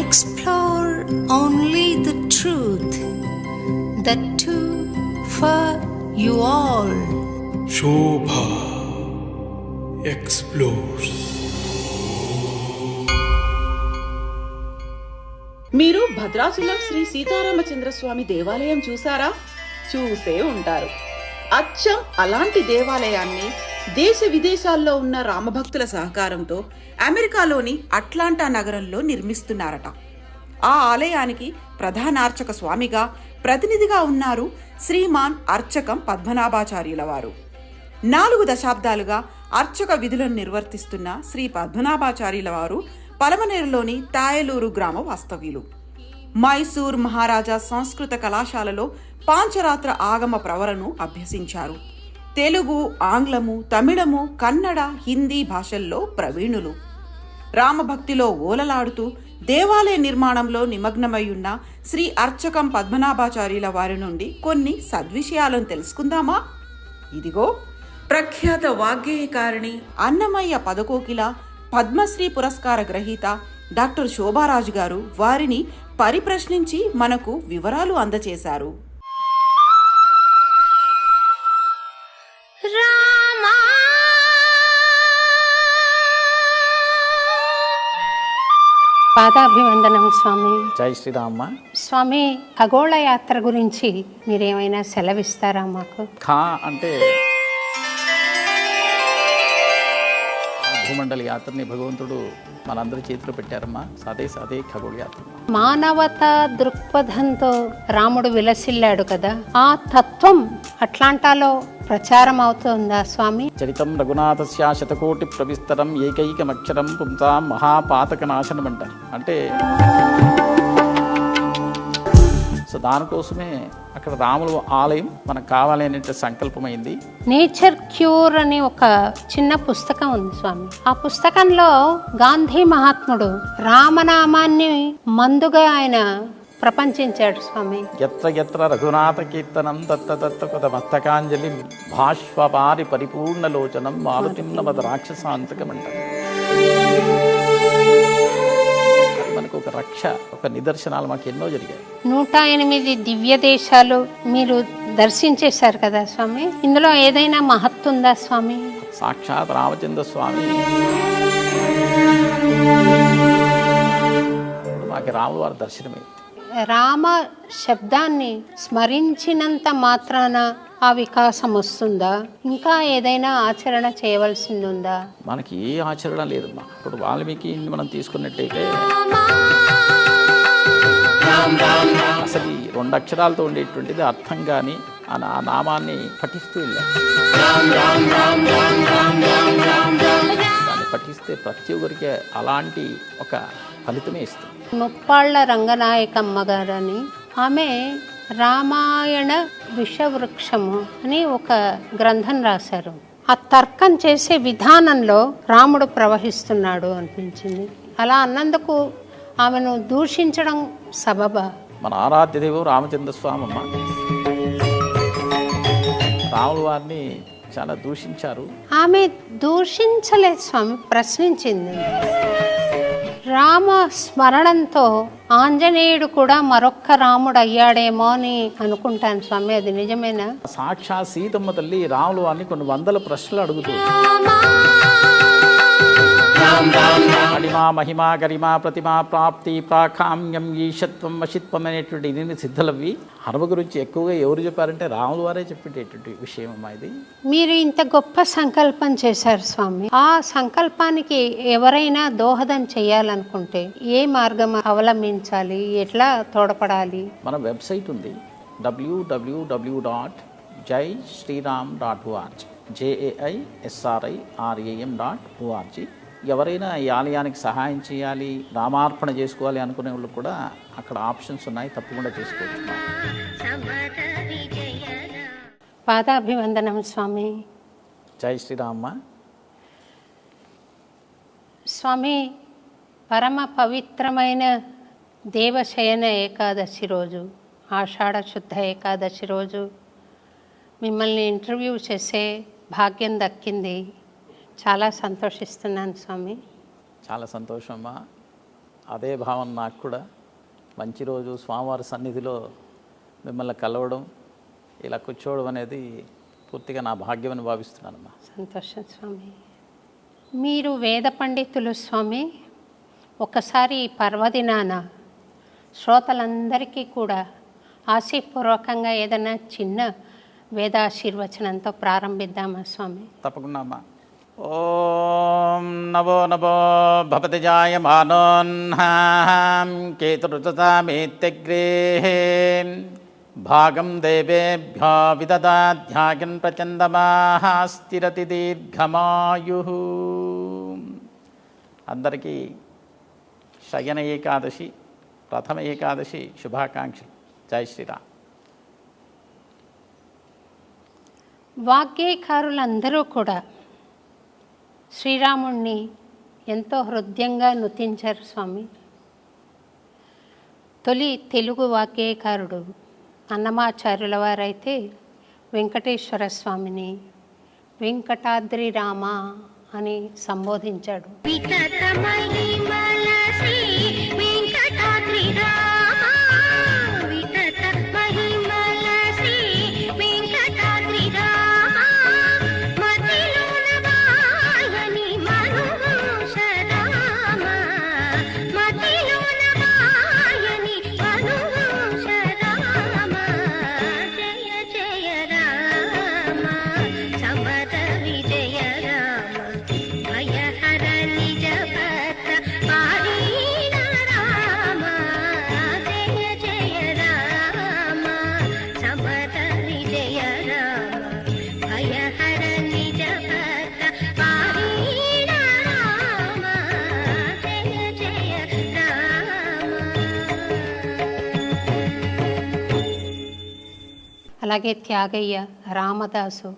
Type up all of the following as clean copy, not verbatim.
Explore only the truth, the two for you all. Shobha explores. మీరు భద్రాచలం శ్రీ సీతారామచంద్రస్వామి దేవాలయం చూసారా? చూసే ఉంటారు. అచ్చం అలాంటి దేవాలయాన్ని దేశ విదేశాల్లో ఉన్న రామభక్తుల సహకారంతో అమెరికాలోని అట్లాంటా నగరంలో నిర్మిస్తున్నారట. ఆ ఆలయానికి ప్రధానార్చక స్వామిగా ప్రతినిధిగా ఉన్నారు శ్రీమాన్ అర్చకం పద్మనాభాచార్యుల వారు. 4 దశాబ్దాలుగా అర్చక విధులను నిర్వర్తిస్తున్న శ్రీ పద్మనాభాచార్యుల వారు పలమనేరులోని తాయలూరు గ్రామ వాస్తవ్యులు. మైసూర్ మహారాజా సంస్కృత కళాశాలలో పాంచరాత్ర ఆగమ ప్రవరను అభ్యసించారు. తెలుగు, ఆంగ్లము, తమిళము, కన్నడ, హిందీ భాషల్లో ప్రవీణులు. రామభక్తిలో ఓలలాడుతూ దేవాలయ నిర్మాణంలో నిమగ్నమై ఉన్న శ్రీ అర్చకం పద్మనాభాచార్యుల వారి నుండి కొన్ని సద్విషయాలను తెలుసుకుందామా? ఇదిగో ప్రఖ్యాత వాగ్గేయకారిణి, అన్నమయ్య పదకోకిల, పద్మశ్రీ పురస్కార గ్రహీత డాక్టర్ శోభారాజు గారు వారిని పరిప్రశ్నించి మనకు వివరాలు అందచేశారు. పాదాభివందనం స్వామి. జై శ్రీరామ్మ. స్వామి, ఖగోళ యాత్ర గురించి మీరేమైనా సెలవిస్తారా మాకు? ఖా అంటే భూమండలి యాత్రని భగవంతుడు మనందరి చేతిలో పెట్టారమ్మా. సాదే ఖగోళ యాత్ర. మానవత దృక్పథంతో రాముడు విలసిల్లాడు కదా, ఆ తత్వం అట్లాంటాలో ప్రచారం అవుతుందా స్వామి? చరితం రఘునాథస్య శతకోటి ప్రవిస్తరం ఏకైకమక్షరం పుంసాం మహాపాతక నాశనం అంటారు. అంటే సో దానికోసమే అక్కడ రాముల ఆలయం మనకు కావాలి అనే సంకల్పమైంది. నేచర్ క్యూర్ అని ఒక చిన్న పుస్తకం ఉంది స్వామి. ఆ పుస్తకంలో గాంధీ మహాత్ముడు రామనామాన్ని మందుగా ఆయన ప్రపంచించాడు స్వామి. ఎత్ర ఎత్ర రఘునాథ కీర్తనం తత్త కొద మస్తకాంజలి భాష్వపారి పరిపూర్ణలోచనం మారుతిన్నవద రాక్షసాంతకం అంటారు. మనకు ఒక రక్ష, ఒక నిదర్శనాలు మాకు ఎన్నో జరిగాయి. 108 దివ్య దేశాలు మీరు దర్శించేశారు కదా స్వామి. ఇందులో ఏదైనా మహత్తుందా స్వామి? సాక్షాత్ రామచంద్ర స్వామి మాకు రాముల వారి దర్శనమైంది. రామ శబ్దాన్ని స్మరించినంత మాత్రాన ఆ వికాసం వస్తుందా? ఇంకా ఏదైనా ఆచరణ చేయవలసింది ఉందా? మనకి ఏ ఆచరణ లేదమ్మా. ఇప్పుడు వాల్మీకి మనం తీసుకున్నట్టయితే అసలు ఈ 2 అక్షరాలతో ఉండేటువంటిది అర్థం కానీ ఆ నామాన్ని పఠిస్తూ వెళ్ళాం. దాన్ని పఠిస్తే ప్రతి ఒక్కరికి అలాంటి ఒక ఫలితమే ఇస్తుంది. ముప్పాళ్ల రంగనాయకమ్మ గారని ఆమె రామాయణ విషవృక్షము అని ఒక గ్రంథం రాశారు. ఆ తర్కం చేసే విధానంలో రాముడు ప్రవహిస్తున్నాడు అనిపించింది. అలా అన్నందుకు ఆమెను దూషించడం సబబా? మన ఆరాధ్య దేవుడు రామచంద్ర స్వామి అమ్మ. రాముల వారిని చాలా దూషించారు. ఆమె దూషించలేదు స్వామి, ప్రశ్నించింది. రామ స్మరణంతో ఆంజనేయుడు కూడా మరొక్క రాముడు అయ్యాడేమో అని అనుకుంటాను స్వామి. అది నిజమేనా? సాక్షాత్ సీతమ్మ తల్లి రాముల వారిని కొన్ని 100 ప్రశ్నలు అడుగుతుంది. మణిమా మహిమా గరిమా ప్రతిమా ప్రాప్తి ప్రాకామ్యం ఈశత్వం వశిత్వం అనేటువంటి ఇది సిద్ధలవి హనుమ గురించి ఎక్కువగా ఎవరు చెప్పారంటే రాముల వారే చెప్పేటటువంటి విషయం అమ్మా ఇది. మీరు ఇంత గొప్ప సంకల్పం చేశారు స్వామి. ఆ సంకల్పానికి ఎవరైనా దోహదం చేయాలనుకుంటే ఏ మార్గం అవలంబించాలి, ఎట్లా తోడ్పడాలి? మన వెబ్సైట్ ఉంది www.jaisriram.org JAISRIRAM.org. ఎవరైనా ఈ ఆలయానికి సహాయం చేయాలి, రామార్పణ చేసుకోవాలి అనుకునే వాళ్ళు కూడా అక్కడ ఆప్షన్స్ ఉన్నాయి, తప్పకుండా చేసుకోవచ్చు. పాదాభివందనం స్వామి. జై శ్రీరామ్మ. స్వామి, పరమ పవిత్రమైన దేవశయన ఏకాదశి రోజు, ఆషాఢ శుద్ధ ఏకాదశి రోజు మిమ్మల్ని ఇంటర్వ్యూ చేసే భాగ్యం దక్కింది. చాలా సంతోషిస్తున్నాను స్వామి. చాలా సంతోషం అమ్మా. అదే భావన నాకు కూడా. మంచి రోజు స్వామివారి సన్నిధిలో మిమ్మల్ని కలవడం, ఇలా కూర్చోవడం అనేది పూర్తిగా నా భాగ్యమని భావిస్తున్నానమ్మా. సంతోషం స్వామి. మీరు వేద పండితులు స్వామి. ఒకసారి ఈ పర్వదినాన శ్రోతలందరికీ కూడా ఆశీపూర్వకంగా ఏదైనా చిన్న వేదాశీర్వచనంతో ప్రారంభిద్దామా స్వామి? తప్పకుండా అమ్మా. ఓం నవో నవో భవతి జాయమానోన్హాం కేతురుచతామేత్యగ్రే భాగం దేవేభ్యో విదదాధ్యాయన్ ప్రచందమాః స్థిరతి దీర్ఘమాయుః. అందరికీ శయన ఏకాదశి, ప్రథమ ఏకాదశి శుభాకాంక్షలు. జై శ్రీరామ్. వాగ్గేయకారులందరూ కూడా శ్రీరాముణ్ణి ఎంతో హృదయంగా నుతించారు స్వామి. తొలి తెలుగు వాగ్గేయకారుడు అన్నమాచార్యుల వారైతే వెంకటేశ్వర స్వామిని వెంకటాద్రి రామ అని సంబోధించాడు. అలాగే త్యాగయ్య, రామదాసు,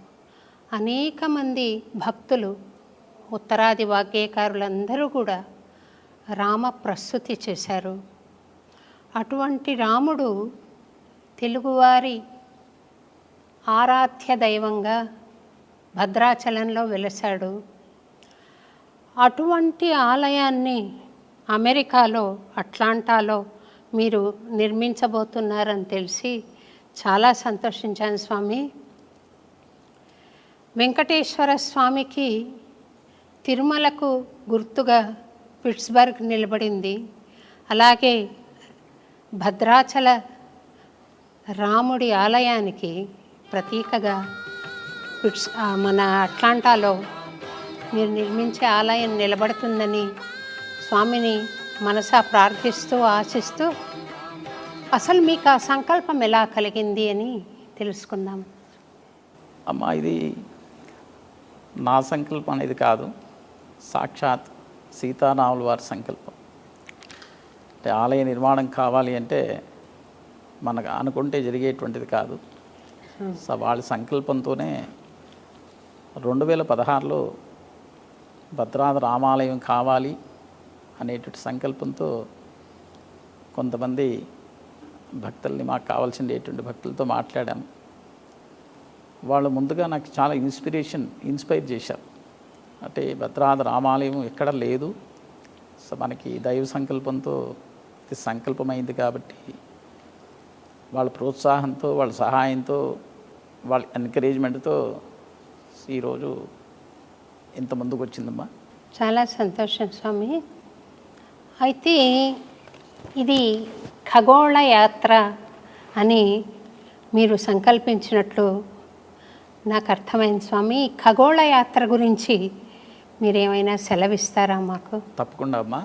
అనేక మంది భక్తులు, ఉత్తరాది వాగ్గేయకారులందరూ కూడా రామ ప్రస్తుతి చేశారు. అటువంటి రాముడు తెలుగువారి ఆరాధ్య దైవంగా భద్రాచలంలో వెలిశాడు. అటువంటి ఆలయాన్ని అమెరికాలో అట్లాంటాలో మీరు నిర్మించబోతున్నారని తెలిసి చాలా సంతోషించాను స్వామి. వెంకటేశ్వర స్వామికి తిరుమలకు గుర్తుగా పిట్స్బర్గ్ నిలబడింది. అలాగే భద్రాచల రాముడి ఆలయానికి ప్రతీకగా మన అట్లాంటాలో మీరు నిర్మించే ఆలయం నిలబడుతుందని స్వామిని మనసా ప్రార్థిస్తూ ఆశిస్తూ, అసలు మీకు ఆ సంకల్పం ఎలా కలిగింది అని తెలుసుకుందాం. అమ్మా, ఇది నా సంకల్పం అనేది కాదు, సాక్షాత్ సీతారాముల వారి సంకల్పం. అంటే ఆలయ నిర్మాణం కావాలి అంటే మనకు అనుకుంటే జరిగేటువంటిది కాదు. సో వాళ్ళ సంకల్పంతోనే 2016లో భద్రాద్రి రామాలయం కావాలి అనేటువంటి సంకల్పంతో కొంతమంది భక్తుల్ని, మాకు కావాల్సినటువంటి భక్తులతో మాట్లాడాము. వాళ్ళు ముందుగా నాకు చాలా ఇన్స్పైర్ చేశారు. అంటే భద్రాద్రి రామాలయం ఎక్కడ లేదు, సో మనకి దైవ సంకల్పంతో ఇది సంకల్పమైంది కాబట్టి వాళ్ళ ప్రోత్సాహంతో, వాళ్ళ సహాయంతో, వాళ్ళ ఎంకరేజ్మెంట్తో ఈరోజు ఇంత ముందుకు వచ్చిందమ్మా. చాలా సంతోషం స్వామి. అయితే ఇది ఖగోళ యాత్ర అని మీరు సంకల్పించినట్లు నాకు అర్థమైంది స్వామి. ఖగోళ యాత్ర గురించి మీరేమైనా సెలవిస్తారా మాకు? తప్పకుండా అమ్మా.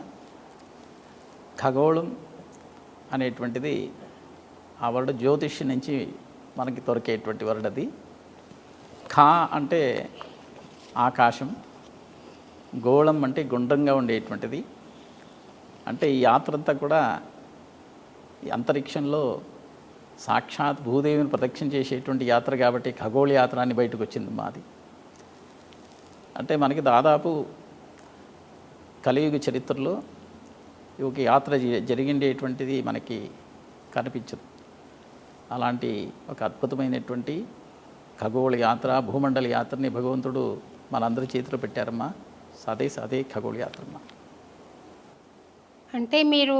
ఖగోళం అనేటువంటిది ఆ వర్డ్ జ్యోతిష్యం నుంచి మనకి దొరికేటువంటి వర్డ్ అది. ఖా అంటే ఆకాశం, గోళం అంటే గుండ్రంగా ఉండేటువంటిది. అంటే ఈ యాత్ర అంతా కూడా ఈ అంతరిక్షంలో సాక్షాత్ భూదేవిని ప్రదక్షిణ చేసేటువంటి యాత్ర కాబట్టి ఖగోళ యాత్ర అని బయటకు వచ్చింది మాది. అంటే మనకి దాదాపు కలియుగ చరిత్రలో ఒక యాత్ర జరిగిండేటువంటిది మనకి కనిపించదు. అలాంటి ఒక అద్భుతమైనటువంటి ఖగోళ యాత్ర, భూమండల యాత్రని భగవంతుడు మనందరి చేతిలో పెట్టారమ్మా. అదే ఖగోళ యాత్రమ్మా. అంటే మీరు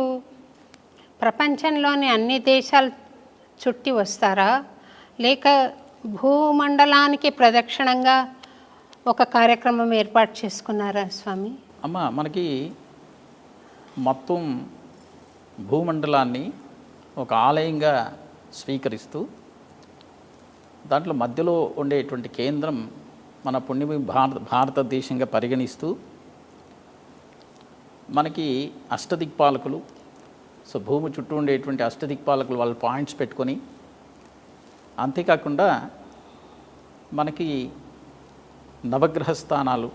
ప్రపంచంలోని అన్ని దేశాలు చుట్టి వస్తారా, లేక భూమండలానికి ప్రదక్షిణంగా ఒక కార్యక్రమం ఏర్పాటు చేసుకున్నారా స్వామి? అమ్మ, మనకి మొత్తం భూమండలాన్ని ఒక ఆలయంగా స్వీకరిస్తూ దాంట్లో మధ్యలో ఉండేటువంటి కేంద్రం మన పుణ్యభూమి భారతదేశంగా పరిగణిస్తూ మనకి అష్టదిక్పాలకులు, సో భూమి చుట్టూ ఉండేటువంటి అష్టదిక్పాలకులు వాళ్ళ పాయింట్స్ పెట్టుకొని, అంతేకాకుండా మనకి నవగ్రహ స్థానాలు,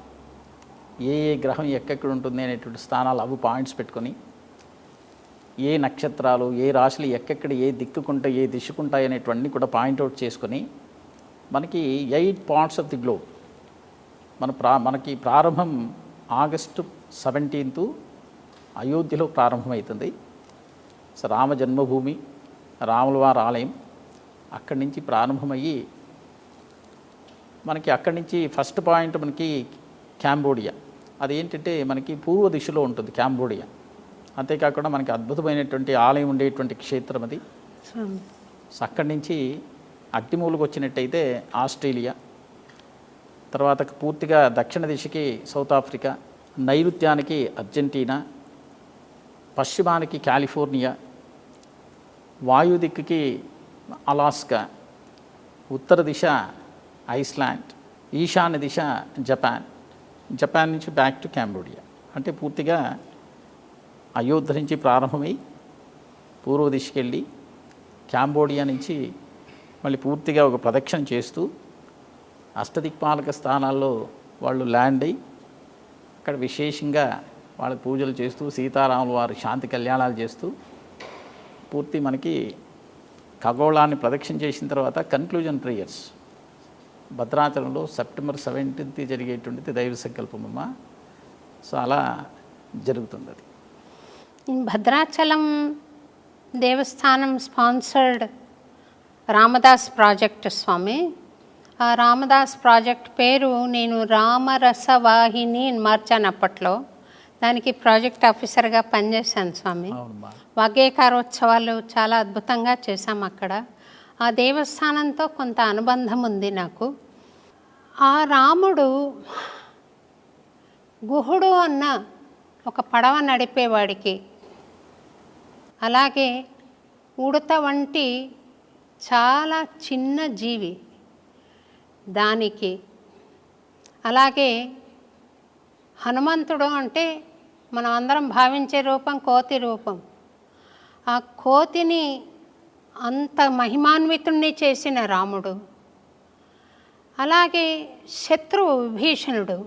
ఏ గ్రహం ఎక్కడెక్కడ ఉంటుంది అనేటువంటి స్థానాలు అవి పాయింట్స్ పెట్టుకొని, ఏ నక్షత్రాలు ఏ రాశులు ఎక్కడెక్కడ ఏ దిక్కుకుంటే ఏ దిశకుంటాయి అనేటువంటి కూడా పాయింట్అవుట్ చేసుకొని మనకి 8 పార్ట్స్ ఆఫ్ ది గ్లోబ్ మనకి ప్రారంభం ఆగస్టు 17 అయోధ్యలో ప్రారంభమవుతుంది. సో రామ జన్మభూమి, రాముల వారి ఆలయం అక్కడి నుంచి ప్రారంభమయ్యి మనకి అక్కడి నుంచి ఫస్ట్ పాయింట్ మనకి కాంబోడియా. అదేంటంటే మనకి పూర్వ దిశలో ఉంటుంది కాంబోడియా. అంతేకాకుండా మనకి అద్భుతమైనటువంటి ఆలయం ఉండేటువంటి క్షేత్రం అది. సో అక్కడి నుంచి అగ్నిమూలకు వచ్చినట్టయితే ఆస్ట్రేలియా, తర్వాత పూర్తిగా దక్షిణ దిశకి సౌత్ ఆఫ్రికా, నైరుత్యానికి అర్జెంటీనా, పశ్చిమానికి కాలిఫోర్నియా, వాయు దిక్కుకి అలాస్కా, ఉత్తర దిశ ఐస్లాండ్, ఈశాన్య దిశ జపాన్ నుంచి బ్యాక్ టు కాంబోడియా. అంటే పూర్తిగా అయోధ్య నుంచి ప్రారంభమై పూర్వ దిశకి వెళ్ళి కాంబోడియా నుంచి మళ్ళీ పూర్తిగా ఒక ప్రదక్షిణ చేస్తూ అష్టదిక్పాలక స్థానాల్లో వాళ్ళు ల్యాండ్ అయ్యి అక్కడ విశేషంగా వాళ్ళకి పూజలు చేస్తూ సీతారాముల వారి శాంతి కళ్యాణాలు చేస్తూ పూర్తి మనకి ఖగోళాన్ని ప్రదక్షిణ చేసిన తర్వాత కన్క్లూజన్ ప్రేయర్స్ భద్రాచలంలో సెప్టెంబర్ 17 జరిగేటువంటిది దైవ సంకల్పమమ్మ. సో అలా జరుగుతుంది. అది భద్రాచలం దేవస్థానం స్పాన్సర్డ్ రామదాస్ ప్రాజెక్ట్ స్వామి. ఆ రామదాస్ ప్రాజెక్ట్ పేరు నేను రామరసవాహిని అని మార్చాను అప్పట్లో. దానికి ప్రాజెక్ట్ ఆఫీసర్గా పనిచేశాను స్వామి. వాగ్గేయకారోత్సవాలు చాలా అద్భుతంగా చేశాం అక్కడ. ఆ దేవస్థానంతో కొంత అనుబంధం ఉంది నాకు. ఆ రాముడు గుహుడు అన్న ఒక పడవ నడిపేవాడికి, అలాగే ఉడత వంటి చాలా చిన్న జీవి దానికి, అలాగే హనుమంతుడు అంటే మనం అందరం భావించే రూపం కోతి రూపం. ఆ కోతిని అంత మహిమాన్వితుణ్ణి చేసిన రాముడు, అలాగే శత్రువు విభీషణుడు,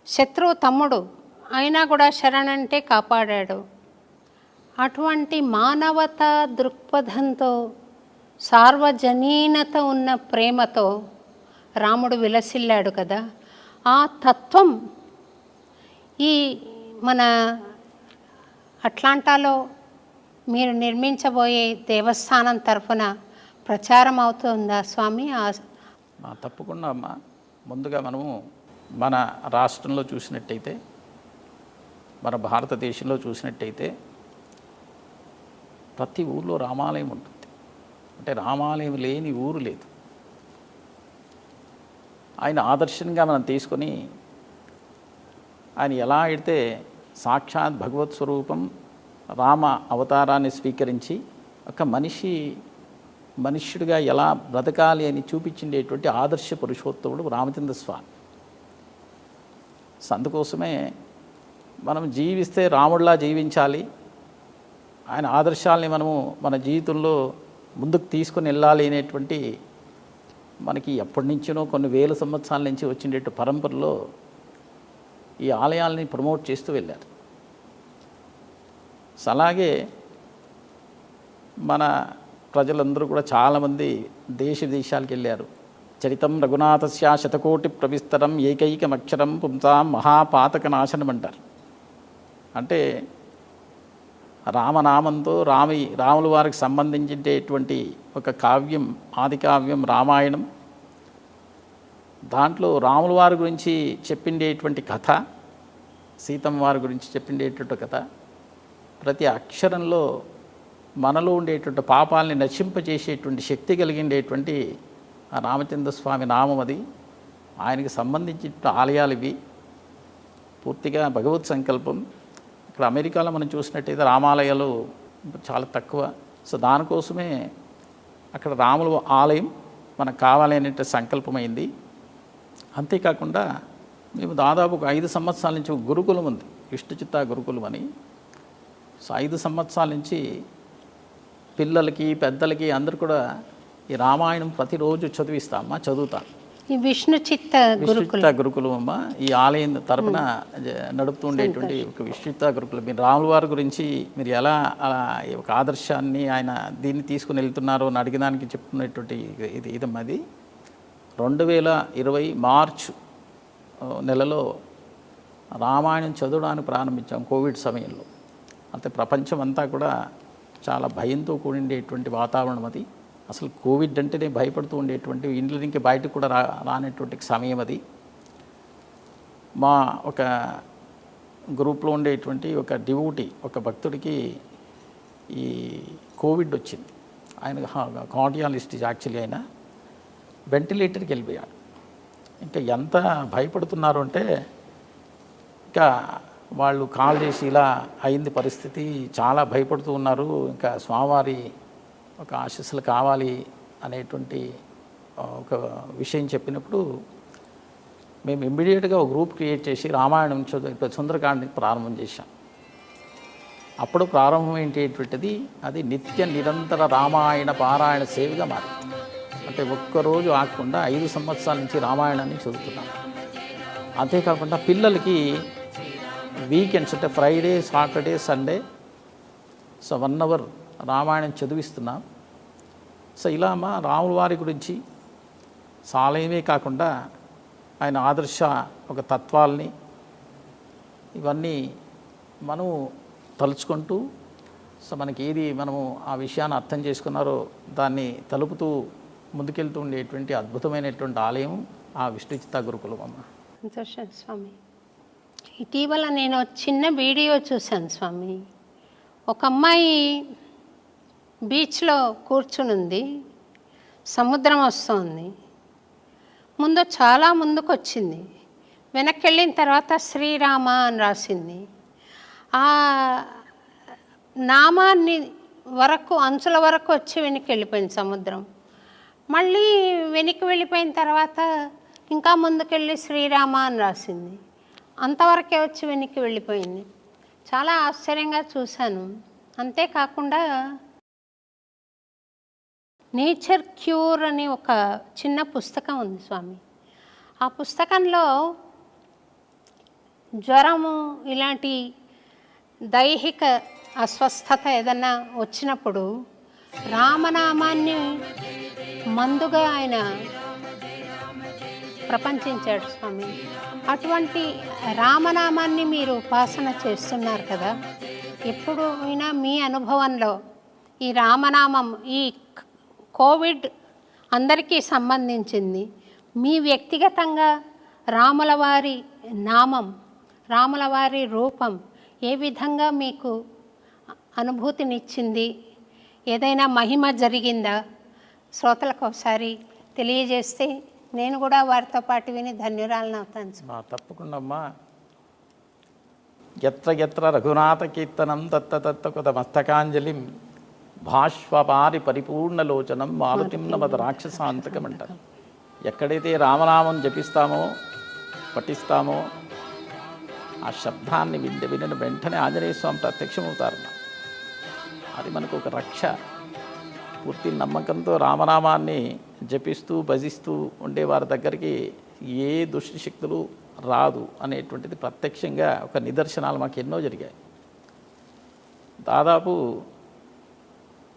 శత్రువు తమ్ముడు అయినా కూడా శరణంటే కాపాడాడు. అటువంటి మానవతా దృక్పథంతో సార్వజనీనత ఉన్న ప్రేమతో రాముడు విలసిల్లాడు కదా. ఆ తత్వం ఈ మన అట్లాంటాలో మీరు నిర్మించబోయే దేవస్థానం తరఫున ప్రచారం అవుతుందా స్వామి? తప్పకుండా అమ్మ. ముందుగా మనము మన రాష్ట్రంలో చూసినట్టయితే, మన భారతదేశంలో చూసినట్టయితే ప్రతి ఊళ్ళో రామాలయం ఉంటుంది. అంటే రామాలయం లేని ఊరు లేదు. ఆయన ఆదర్శంగా మనం తీసుకొని ఆయన ఎలా అయితే సాక్షాత్ భగవత్ స్వరూపం రామ అవతారాన్ని స్వీకరించి ఒక మనుష్యుడిగా ఎలా బ్రతకాలి అని చూపించిండేటువంటి ఆదర్శ పురుషోత్తముడు రామచంద్ర స్వామి. అందుకోసమే మనం జీవిస్తే రాముడిలా జీవించాలి, ఆయన ఆదర్శాలని మనము మన జీవితంలో ముందుకు తీసుకొని వెళ్ళాలి అనేటువంటి మనకి ఎప్పటి నుంచినో కొన్ని వేల సంవత్సరాల నుంచి వచ్చిండే పరంపరలో ఈ ఆలయాలని ప్రమోట్ చేస్తూ వెళ్ళారు. అలాగే మన ప్రజలందరూ కూడా చాలామంది దేశ విదేశాలకు వెళ్ళారు. చరితం రఘునాథస్య శతకోటి ప్రవిస్తరం ఏకైకమక్షరం పుంసాం మహాపాతక నాశనం అంటారు. అంటే రామనామంతో రాముల వారికి సంబంధించేటువంటి ఒక కావ్యం, ఆది కావ్యం రామాయణం. దాంట్లో రాముల వారి గురించి చెప్పిండేటువంటి కథ, సీతమ్మ వారి గురించి చెప్పిండేటువంటి కథ, ప్రతి అక్షరంలో మనలో ఉండేటువంటి పాపాలని నశింపజేసేటువంటి శక్తి కలిగిండేటువంటి ఆ రామచంద్ర స్వామి నామం అది. ఆయనకి సంబంధించిన ఆలయాలు ఇవి. పూర్తిగా భగవత్ సంకల్పం. ఇక్కడ అమెరికాలో మనం చూసినట్టయితే రామాలయాలు చాలా తక్కువ. సో దానికోసమే అక్కడ రాముల ఆలయం మనకు కావాలి అనే సంకల్పమైంది. అంతేకాకుండా మేము దాదాపు ఒక 5 సంవత్సరాల నుంచి ఒక గురుకులం ఉంది, విష్ణుచిత్త గురుకులం అని. సో 5 సంవత్సరాల నుంచి పిల్లలకి పెద్దలకి అందరు కూడా ఈ రామాయణం ప్రతిరోజు చదువుతాను. ఈ విష్ణుచిత్త గురుకులం అమ్మ ఈ ఆలయం తరపున నడుపుతూ ఉండేటువంటి ఒక విష్ణుచిత్త గురుకులం. మీరు రాముల వారి గురించి మీరు ఎలా అలా ఒక ఆదర్శాన్ని ఆయన దీన్ని తీసుకుని వెళ్తున్నారో అని అడిగడానికి చెప్తున్నటువంటి ఇదమ్మా. అది 2020 మార్చ్ నెలలో రామాయణం చదవడానికి ప్రారంభించాం కోవిడ్ సమయంలో. అంటే ప్రపంచం అంతా కూడా చాలా భయంతో కూడిండేటువంటి వాతావరణం అది. అసలు కోవిడ్ అంటేనే భయపడుతూ ఉండేటువంటి, ఇంట్లో నుంచి బయటకు కూడా రానటువంటి సమయం అది. మా ఒక గ్రూప్లో ఉండేటువంటి ఒక డివోటీ, ఒక భక్తుడికి ఈ కోవిడ్ వచ్చింది. ఆయన కార్డియాలజిస్ట్ యాక్చువల్లీ, ఆయన వెంటిలేటర్కి వెళ్ళిపోయాడు. ఇంకా ఎంత భయపడుతున్నారు అంటే ఇంకా వాళ్ళు కాల్ చేసి ఇలా అయింది పరిస్థితి, చాలా భయపడుతూ ఉన్నారు, ఇంకా స్వామివారి ఒక ఆశీస్సులు కావాలి అనేటువంటి ఒక విషయం చెప్పినప్పుడు మేము ఇమ్మీడియట్గా ఒక గ్రూప్ క్రియేట్ చేసి రామాయణం సుందరకాండని ప్రారంభం చేశాం. అప్పుడు ప్రారంభం ఏంటేటువంటిది అది నిత్య నిరంతర రామాయణ పారాయణ సేవగా మారింది. అంటే ఒక్కరోజు ఆగకుండా 5 సంవత్సరాల నుంచి రామాయణాన్ని చదువుతున్నాం. అంతేకాకుండా పిల్లలకి వీకెండ్స్ అంటే Friday, Saturday, Sunday so 1 hour Ramayanam చదివిస్తున్నాం. సో ఇలా మా రాముల వారి గురించి సాలయమే కాకుండా ఆయన ఆదర్శ ఒక తత్వాల్ని ఇవన్నీ మనము తలుచుకుంటూ సో మనకి ఏది మనము ఆ విషయాన్ని అర్థం చేసుకున్నారో దాన్ని తలుపుతూ ముందుకెళ్తూ ఉండేటువంటి అద్భుతమైనటువంటి ఆలయం ఆ విష్ణుచిత్త గురుకులం అమ్మ. సంతోషం స్వామి. ఇటీవల నేను చిన్న వీడియో చూశాను స్వామి. ఒక అమ్మాయి బీచ్లో కూర్చునుంది, సముద్రం వస్తుంది, చాలా ముందుకు వచ్చింది, వెనక్కి వెళ్ళిన తర్వాత శ్రీరామ అని రాసింది. ఆ నామాన్ని వరకు అంచుల వరకు వచ్చి వెనక్కి వెళ్ళిపోయింది సముద్రం. మళ్ళీ వెనక్కి వెళ్ళిపోయిన తర్వాత ఇంకా ముందుకెళ్ళి శ్రీరామ అని రాసింది. అంతవరకే వచ్చి వెనక్కి వెళ్ళిపోయింది. చాలా ఆశ్చర్యంగా చూశాను. అంతేకాకుండా నేచర్ క్యూర్ అని ఒక చిన్న పుస్తకం ఉంది స్వామి. ఆ పుస్తకంలో జ్వరము ఇలాంటి దైహిక అస్వస్థత ఏదన్నా వచ్చినప్పుడు రామనామాన్ని మందుగా ఆయన ప్రపంచించాడు స్వామి. అటువంటి రామనామాన్ని మీరు ఉపాసన చేస్తున్నారు కదా, ఎప్పుడు అయినా మీ అనుభవంలో ఈ రామనామం, ఈ కోవిడ్ అందరికీ సంబంధించింది, మీ వ్యక్తిగతంగా రాముల వారి నామం, రాముల వారి రూపం ఏ విధంగా మీకు అనుభూతినిచ్చింది, ఏదైనా మహిమ జరిగిందా శ్రోతలకు ఒకసారి తెలియజేస్తే నేను కూడా వారితో పాటు విని ధన్యురాలను అవుతాను. తప్పకుండా అమ్మా. ఎత్ర ఎత్ర రఘునాథ కీర్తనం తత్త కొత మస్తకాంజలిం భాష్వపారి పరిపూర్ణలోచనం మారుతిన్నమద రాక్షసాంతకం అంటారు. ఎక్కడైతే రామనామం జపిస్తామో పఠిస్తామో ఆ శబ్దాన్ని వినిన వెంటనే ఆంజనేయ స్వామి ప్రత్యక్షమవుతారు. అది మనకు ఒక రక్ష. పూర్తి నమ్మకంతో రామనామాన్ని జపిస్తూ భజిస్తూ ఉండే వారి దగ్గరికి ఏ దుష్ట శక్తులు రాదు అనేటువంటిది ప్రత్యక్షంగా ఒక నిదర్శనాలు మాకు ఎన్నో జరిగాయి. దాదాపు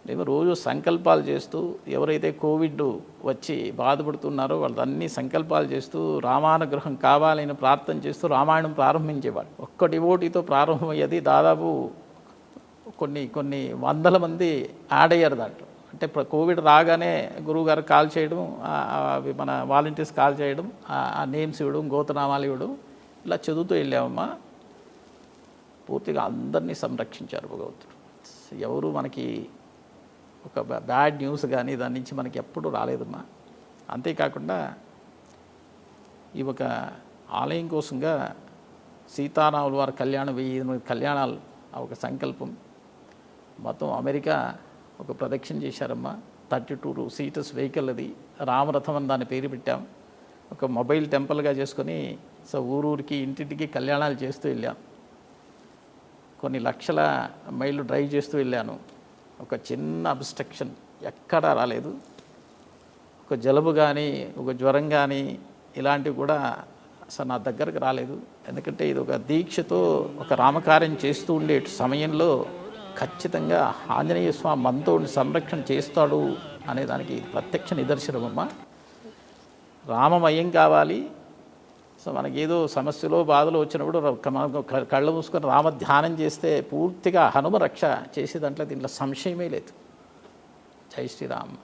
మేము రోజు సంకల్పాలు చేస్తూ ఎవరైతే కోవిడ్ వచ్చి బాధపడుతున్నారో వాళ్ళన్నీ సంకల్పాలు చేస్తూ రామానుగ్రహం కావాలని ప్రార్థన చేస్తూ రామాయణం ప్రారంభించేవాడు. ఒక్క డివోటీతో ప్రారంభమయ్యేది దాదాపు కొన్ని వందల మంది యాడ్ అయ్యారు దాంట్లో. అంటే కోవిడ్ రాగానే గురువుగారు కాల్ చేయడం, అవి మన వాలంటీర్స్ కాల్ చేయడం, ఆ నేమ్స్ ఇవ్వడం, గోతనామాలు ఇవ్వడం, ఇలా చదువుతూ వెళ్ళామమ్మా. పూర్తిగా అందరినీ సంరక్షించారు భగవంతుడు. ఎవరు మనకి ఒక బ్యాడ్ న్యూస్ కానీ దాని నుంచి మనకి ఎప్పుడు రాలేదమ్మా. అంతేకాకుండా ఈ ఒక ఆలయం కోసంగా సీతారాముల వారి కళ్యాణం 1000 కళ్యాణాలు ఒక సంకల్పం. మొత్తం అమెరికా ఒక ప్రదక్షిణ చేశారమ్మా. 32 సీటర్స్ వెహికల్ అది, రామరథం అని దాని పేరు పెట్టాం. ఒక మొబైల్ టెంపుల్గా చేసుకొని ఊరూరికి ఇంటింటికి కళ్యాణాలు చేస్తూ వెళ్ళాం. కొన్ని లక్షల మైళ్ళు డ్రైవ్ చేస్తూ వెళ్ళాను. ఒక చిన్న అబ్స్ట్రక్షన్ ఎక్కడా రాలేదు. ఒక జలుబు కానీ ఒక జ్వరం కానీ ఇలాంటివి కూడా అసలు నా దగ్గరకు రాలేదు. ఎందుకంటే ఇది ఒక దీక్షతో ఒక రామకార్యం చేస్తూ ఉండే సమయంలో ఖచ్చితంగా ఆంజనేయ స్వామి మనతో సంరక్షణ చేస్తాడు అనే దానికి ప్రత్యక్ష నిదర్శనమమ్మ. రామమయం కావాలి. సో మనకేదో సమస్యలో బాధలు వచ్చినప్పుడు కళ్ళు మూసుకొని రామ ధ్యానం చేస్తే పూర్తిగా హనుమ రక్ష చేసే దీంట్లో సంశయమే లేదు. జై శ్రీరామ్.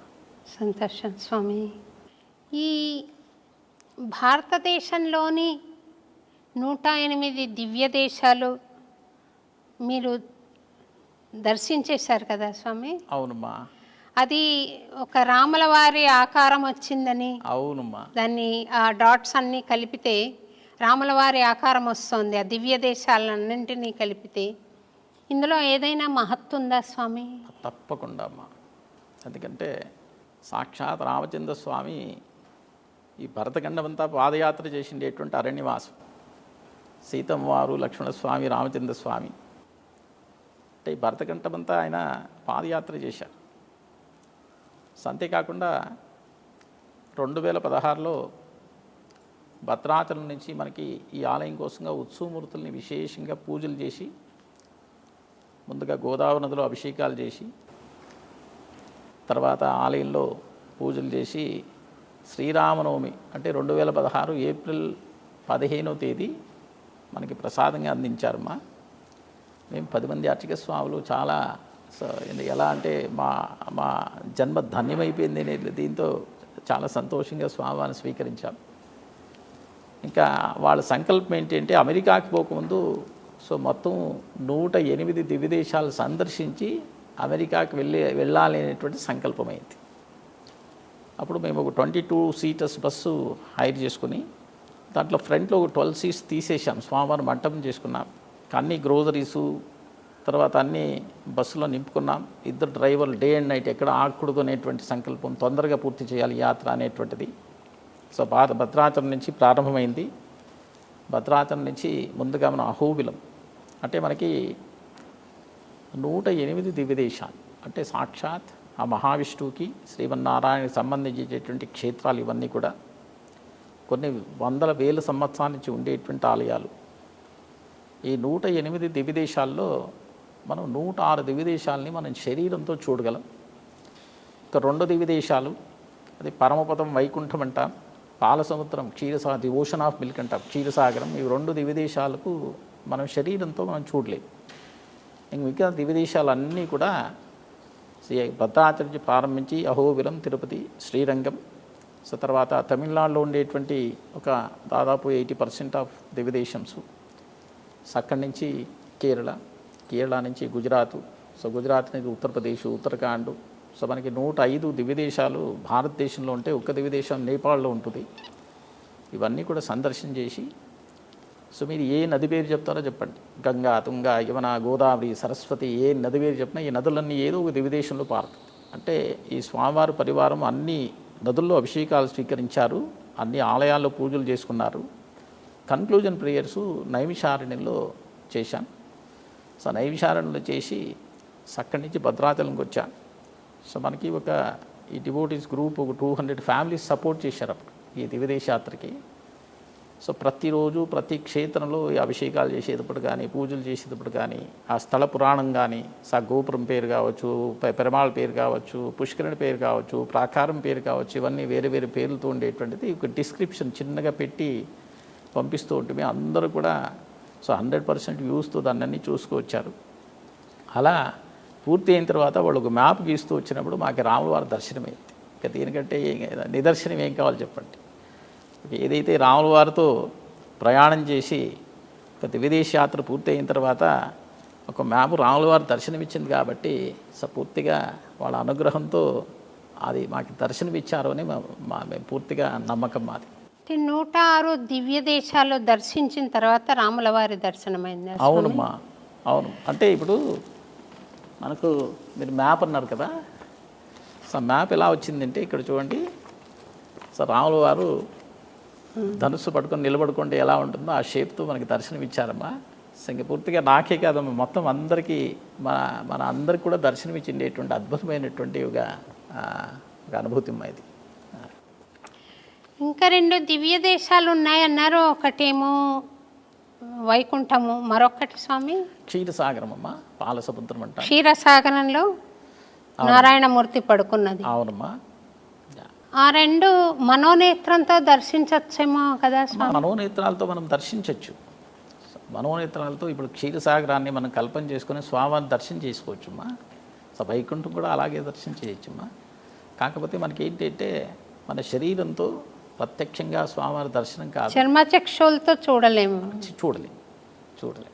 సంతోషం స్వామి. ఈ భారతదేశంలోని 108 దివ్య దేశాలు మీరు దర్శించేశారు కదా స్వామి? అవునమ్మా. అది ఒక రాముల వారి ఆకారం వచ్చిందని, అవునమ్మా, దాన్ని ఆ డాట్స్ అన్నీ కలిపితే రాముల వారి ఆకారం వస్తుంది. ఆ దివ్య దేశాలన్నింటినీ కలిపితే ఇందులో ఏదైనా మహత్తు ఉందా స్వామి? తప్పకుండా అమ్మా. ఎందుకంటే సాక్షాత్ రామచంద్ర స్వామి ఈ భరతఖండం అంతా పాదయాత్ర చేసిండేటువంటి అరణ్యవాసం. సీతమ్మ వారు, లక్ష్మణస్వామి, రామచంద్ర స్వామి అంటే ఈ భరతఖండం అంతా ఆయన పాదయాత్ర చేశారు. అంతేకాకుండా 2016లో భద్రాచలం నుంచి మనకి ఈ ఆలయం కోసంగా ఉత్సవమూర్తుల్ని విశేషంగా పూజలు చేసి, ముందుగా గోదావరి నదిలో అభిషేకాలు చేసి, తర్వాత ఆలయంలో పూజలు చేసి శ్రీరామనవమి అంటే 2016 ఏప్రిల్ 15వ తేదీ మనకి ప్రసాదంగా అందించారమ్మా. మేము 10 మంది అర్చక స్వాములు చాలా ఎలా అంటే మా జన్మ ధన్యమైపోయింది అనేది దీంతో చాలా సంతోషంగా స్వామివారిని స్వీకరించాం. ఇంకా వాళ్ళ సంకల్పం ఏంటంటే అమెరికాకి పోకముందు మొత్తం 108 దివ్య దేశాలు సందర్శించి అమెరికాకి వెళ్ళాలి అనేటువంటి సంకల్పమైంది. అప్పుడు మేము ఒక 22 సీటర్స్ బస్సు హైర్ చేసుకుని దాంట్లో ఫ్రంట్లో ఒక 12 సీట్స్ తీసేసాం. స్వామివారి మంటపం చేసుకున్నాం. అన్ని గ్రోసరీసు తర్వాత అన్నీ బస్సులో నింపుకున్నాం. 2 డ్రైవర్లు డే అండ్ నైట్ ఎక్కడ ఆగకూడదు అనేటువంటి సంకల్పం, తొందరగా పూర్తి చేయాలి యాత్ర అనేటువంటిది. భద్రాచలం నుంచి ప్రారంభమైంది. భద్రాచలం నుంచి ముందుగా మనం అహోబిలం అంటే మనకి 108 దివ్య దేశాలు అంటే సాక్షాత్ ఆ మహావిష్ణువుకి శ్రీమన్నారాయణకి సంబంధించేటువంటి క్షేత్రాలు ఇవన్నీ కూడా కొన్ని వందల వేల సంవత్సరాల నుంచి ఉండేటువంటి ఆలయాలు. ఈ 108 దివ్య దేశాల్లో మనం 106 దివ్య దేశాలని మనం శరీరంతో చూడగలం. ఇక 2 దివ్య దేశాలు అది పరమపదం వైకుంఠం అంటాం, పాలసముద్రం క్షీరసాగరం, ది ఓషన్ ఆఫ్ మిల్క్ అంటాం క్షీరసాగరం. ఈ 2 దివ్య దేశాలకు మనం శరీరంతో మనం చూడలేము. ఇంక మిగతా దివ్య దేశాలన్నీ కూడా భద్రాచలం నుంచి ప్రారంభించి అహోబిలం, తిరుపతి, శ్రీరంగం, తర్వాత తమిళనాడులో ఉండేటువంటి ఒక దాదాపు 80% ఆఫ్ దివ్య దేశంస్, అక్కడి నుంచి కేరళ నుంచి గుజరాత్, గుజరాత్ నుంచి ఉత్తరప్రదేశ్, ఉత్తరాఖండ్. మనకి 105 దివ్య దేశాలు భారతదేశంలో ఉంటే ఒక్క దివ్య దేశం నేపాల్లో ఉంటుంది. ఇవన్నీ కూడా సందర్శన చేసి మీరు ఏ నది పేరు చెప్తారో చెప్పండి. గంగా, తుంగ, యమున, గోదావరి, సరస్వతి, ఏ నది పేరు చెప్పినా ఈ నదులన్నీ ఏదో ఒక దివ్య దేశంలో పారుతాయి. అంటే ఈ స్వామివారి పరివారం అన్ని నదుల్లో అభిషేకాలు స్వీకరించారు, అన్ని ఆలయాల్లో పూజలు చేసుకున్నారు. కన్క్లూజన్ ప్రేయర్సు నైమిషారణ్యంలో చేశాం. నైమిషారణ్యంలో చేసి అక్కడి నుంచి భద్రాచలంకి వచ్చాం. మనకి ఈ డివోటీస్ గ్రూప్ ఒక 200 ఫ్యామిలీస్ సపోర్ట్ చేశారు అప్పుడు ఈ దివ్యదేశ యాత్రకి. సో ప్రతిరోజు ప్రతి క్షేత్రంలో ఈ అభిషేకాలు చేసేటప్పుడు కానీ పూజలు చేసేటప్పుడు కానీ ఆ స్థల పురాణం కానీ గోపురం పేరు కావచ్చు, పెరమాళ్ పేరు కావచ్చు, పుష్కరుని పేరు కావచ్చు, ప్రాకారం పేరు కావచ్చు, ఇవన్నీ వేరే వేరే పేర్లతో ఉండేటువంటిది ఒక డిస్క్రిప్షన్ చిన్నగా పెట్టి పంపిస్తూ ఉంటుంది. అందరూ కూడా సో 100% వ్యూస్తో దాన్ని చూసుకొచ్చారు. అలా పూర్తి అయిన తర్వాత వాళ్ళు ఒక మ్యాప్ గీస్తూ వచ్చినప్పుడు మాకు రాముల వారి దర్శనమైంది. ఇక దీనికంటే నిదర్శనం ఏం కావాలి చెప్పండి. ఏదైతే రాముల వారితో ప్రయాణం చేసి విదేశ యాత్ర పూర్తి అయిన తర్వాత ఒక మ్యాప్ రాముల వారి దర్శనం ఇచ్చింది కాబట్టి సో పూర్తిగా వాళ్ళ అనుగ్రహంతో అది మాకు దర్శనం ఇచ్చారు అని మేము పూర్తిగా నమ్మకం మాది. 106 దివ్య దేశాలు దర్శించిన తర్వాత రాముల వారి దర్శనమైంది. అవునమ్మా, అవును. అంటే ఇప్పుడు మనకు మీరు మ్యాప్ అన్నారు కదా, సో మ్యాప్ ఎలా వచ్చిందంటే ఇక్కడ చూడండి. సో రాముల వారు ధనుస్సు పట్టుకొని నిలబడుకుంటే ఎలా ఉంటుందో ఆ షేప్తో మనకి దర్శనం ఇచ్చారమ్మా. సో ఇంక పూర్తిగా నాకే కాదమ్మా, మొత్తం అందరికీ మన అందరికి కూడా దర్శనం ఇచ్చిండేటువంటి అద్భుతమైనటువంటి ఒక అనుభూతి అమ్మా ఇది. ఇంకా 2 దివ్య దేశాలు ఉన్నాయన్నారు. ఒకటేమో వైకుంఠము, మరొకటి స్వామి క్షీరసాగరం అమ్మా, పాలసముద్రం అంట. క్షీరసాగరంలో నారాయణమూర్తి పడుకున్నది. అవునమ్మా. ఆ 2 మనోనేత్రంతో దర్శించవచ్చేమో కదా స్వామి. మనోనేత్రాలతో మనం దర్శించవచ్చు. మనోనేత్రాలతో ఇప్పుడు క్షీరసాగరాన్ని మనం కల్పన చేసుకుని స్వామివారిని దర్శనం చేసుకోవచ్చమ్మా. సో వైకుంఠం కూడా అలాగే దర్శనం చేయొచ్చమ్మా. కాకపోతే మనకి ఏంటంటే మన శరీరంతో ప్రత్యక్షంగా స్వామివారి దర్శనం కాదు, చర్మచక్షులతో చూడలేము. చూడలేము.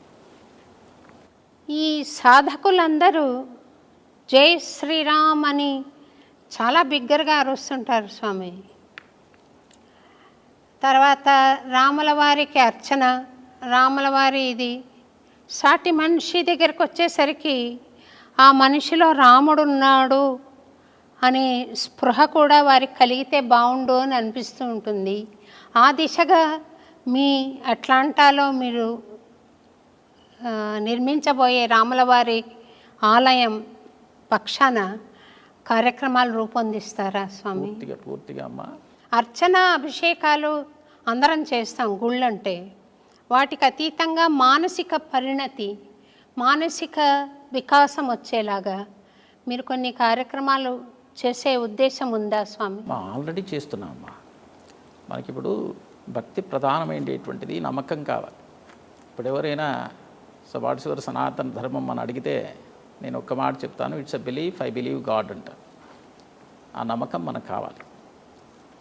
ఈ సాధకులందరూ జై శ్రీరామ్ అని చాలా బిగ్గరగా అరుస్తుంటారు స్వామి. తర్వాత రాముల వారికి అర్చన, రాముల వారి ఇది సాటి మనిషి దగ్గరికి వచ్చేసరికి ఆ మనిషిలో రాముడు ఉన్నాడు అనే స్పృహ కూడా వారికి కలిగితే బాగుండు అని అనిపిస్తూ ఉంటుంది. ఆ దిశగా మీ అట్లాంటాలో మీరు నిర్మించబోయే రాముల వారి ఆలయం పక్షాన కార్యక్రమాలు రూపొందిస్తారా స్వామి? పూర్తిగా అమ్మా. అర్చన అభిషేకాలు అందరం చేస్తాం గుళ్ళంటే. వాటికి అతీతంగా మానసిక పరిణతి, మానసిక వికాసం వచ్చేలాగా మీరు కొన్ని కార్యక్రమాలు చేసే ఉద్దేశం ఉందా స్వామి? ఆల్రెడీ చేస్తున్నామమ్మా. మనకిప్పుడు భక్తి ప్రధానమైనటువంటిది నమ్మకం కావాలి. ఇప్పుడు ఎవరైనా వాట్స్ సనాతన ధర్మం అని అడిగితే నేను ఒక్క మాట చెప్తాను, it's a belief, I believe God అంట. ఆ నమ్మకం మనకు కావాలి.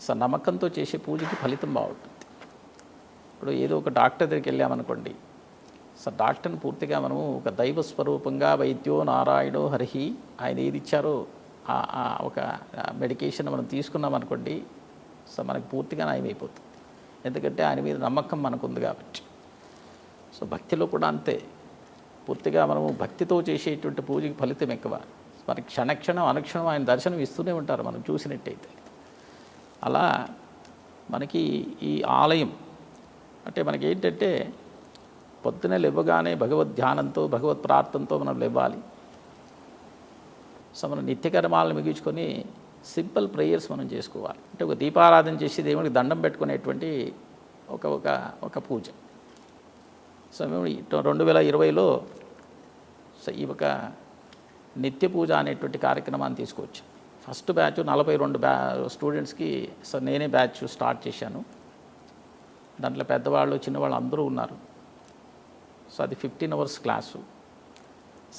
సో నమ్మకంతో చేసే పూజకి ఫలితం బాగుంటుంది. ఇప్పుడు ఏదో ఒక డాక్టర్ దగ్గరికి వెళ్ళామనుకోండి, సో డాక్టర్ని పూర్తిగా మనము ఒక దైవ స్వరూపంగా వైద్యో నారాయణో హరిహి ఆయన ఏది ఇచ్చారో ఒక మెడికేషన్ మనం తీసుకున్నాం అనుకోండి, సో మనకు పూర్తిగా నయమైపోతుంది. ఎందుకంటే ఆయన మీద నమ్మకం మనకు ఉంది కాబట్టి. సో భక్తిలో కూడా అంతే. పూర్తిగా మనము భక్తితో చేసేటువంటి పూజకి ఫలితం ఎక్కువ. మనకి క్షణక్షణం అనుక్షణం ఆయన దర్శనం ఇస్తూనే ఉంటారు మనం చూసినట్టయితే. అలా మనకి ఈ ఆలయం అంటే మనకి ఏంటంటే పొద్దునే లేవగానే భగవద్ ధ్యానంతో భగవత్ ప్రార్థనతో మనం లేవాలి. సో మనం నిత్యకర్మాలను మిగించుకొని సింపుల్ ప్రేయర్స్ మనం చేసుకోవాలి. అంటే ఒక దీపారాధన చేసి దేవునికి దండం పెట్టుకునేటువంటి ఒక పూజ. సో మేము 2020లో సో ఈ ఒక నిత్య పూజ అనేటువంటి కార్యక్రమాన్ని తీసుకొచ్చాం. ఫస్ట్ బ్యాచ్ 42 స్టూడెంట్స్కి సో నేనే బ్యాచ్ స్టార్ట్ చేశాను. దాంట్లో పెద్దవాళ్ళు చిన్నవాళ్ళు అందరూ ఉన్నారు. సో అది 15 hours క్లాసు.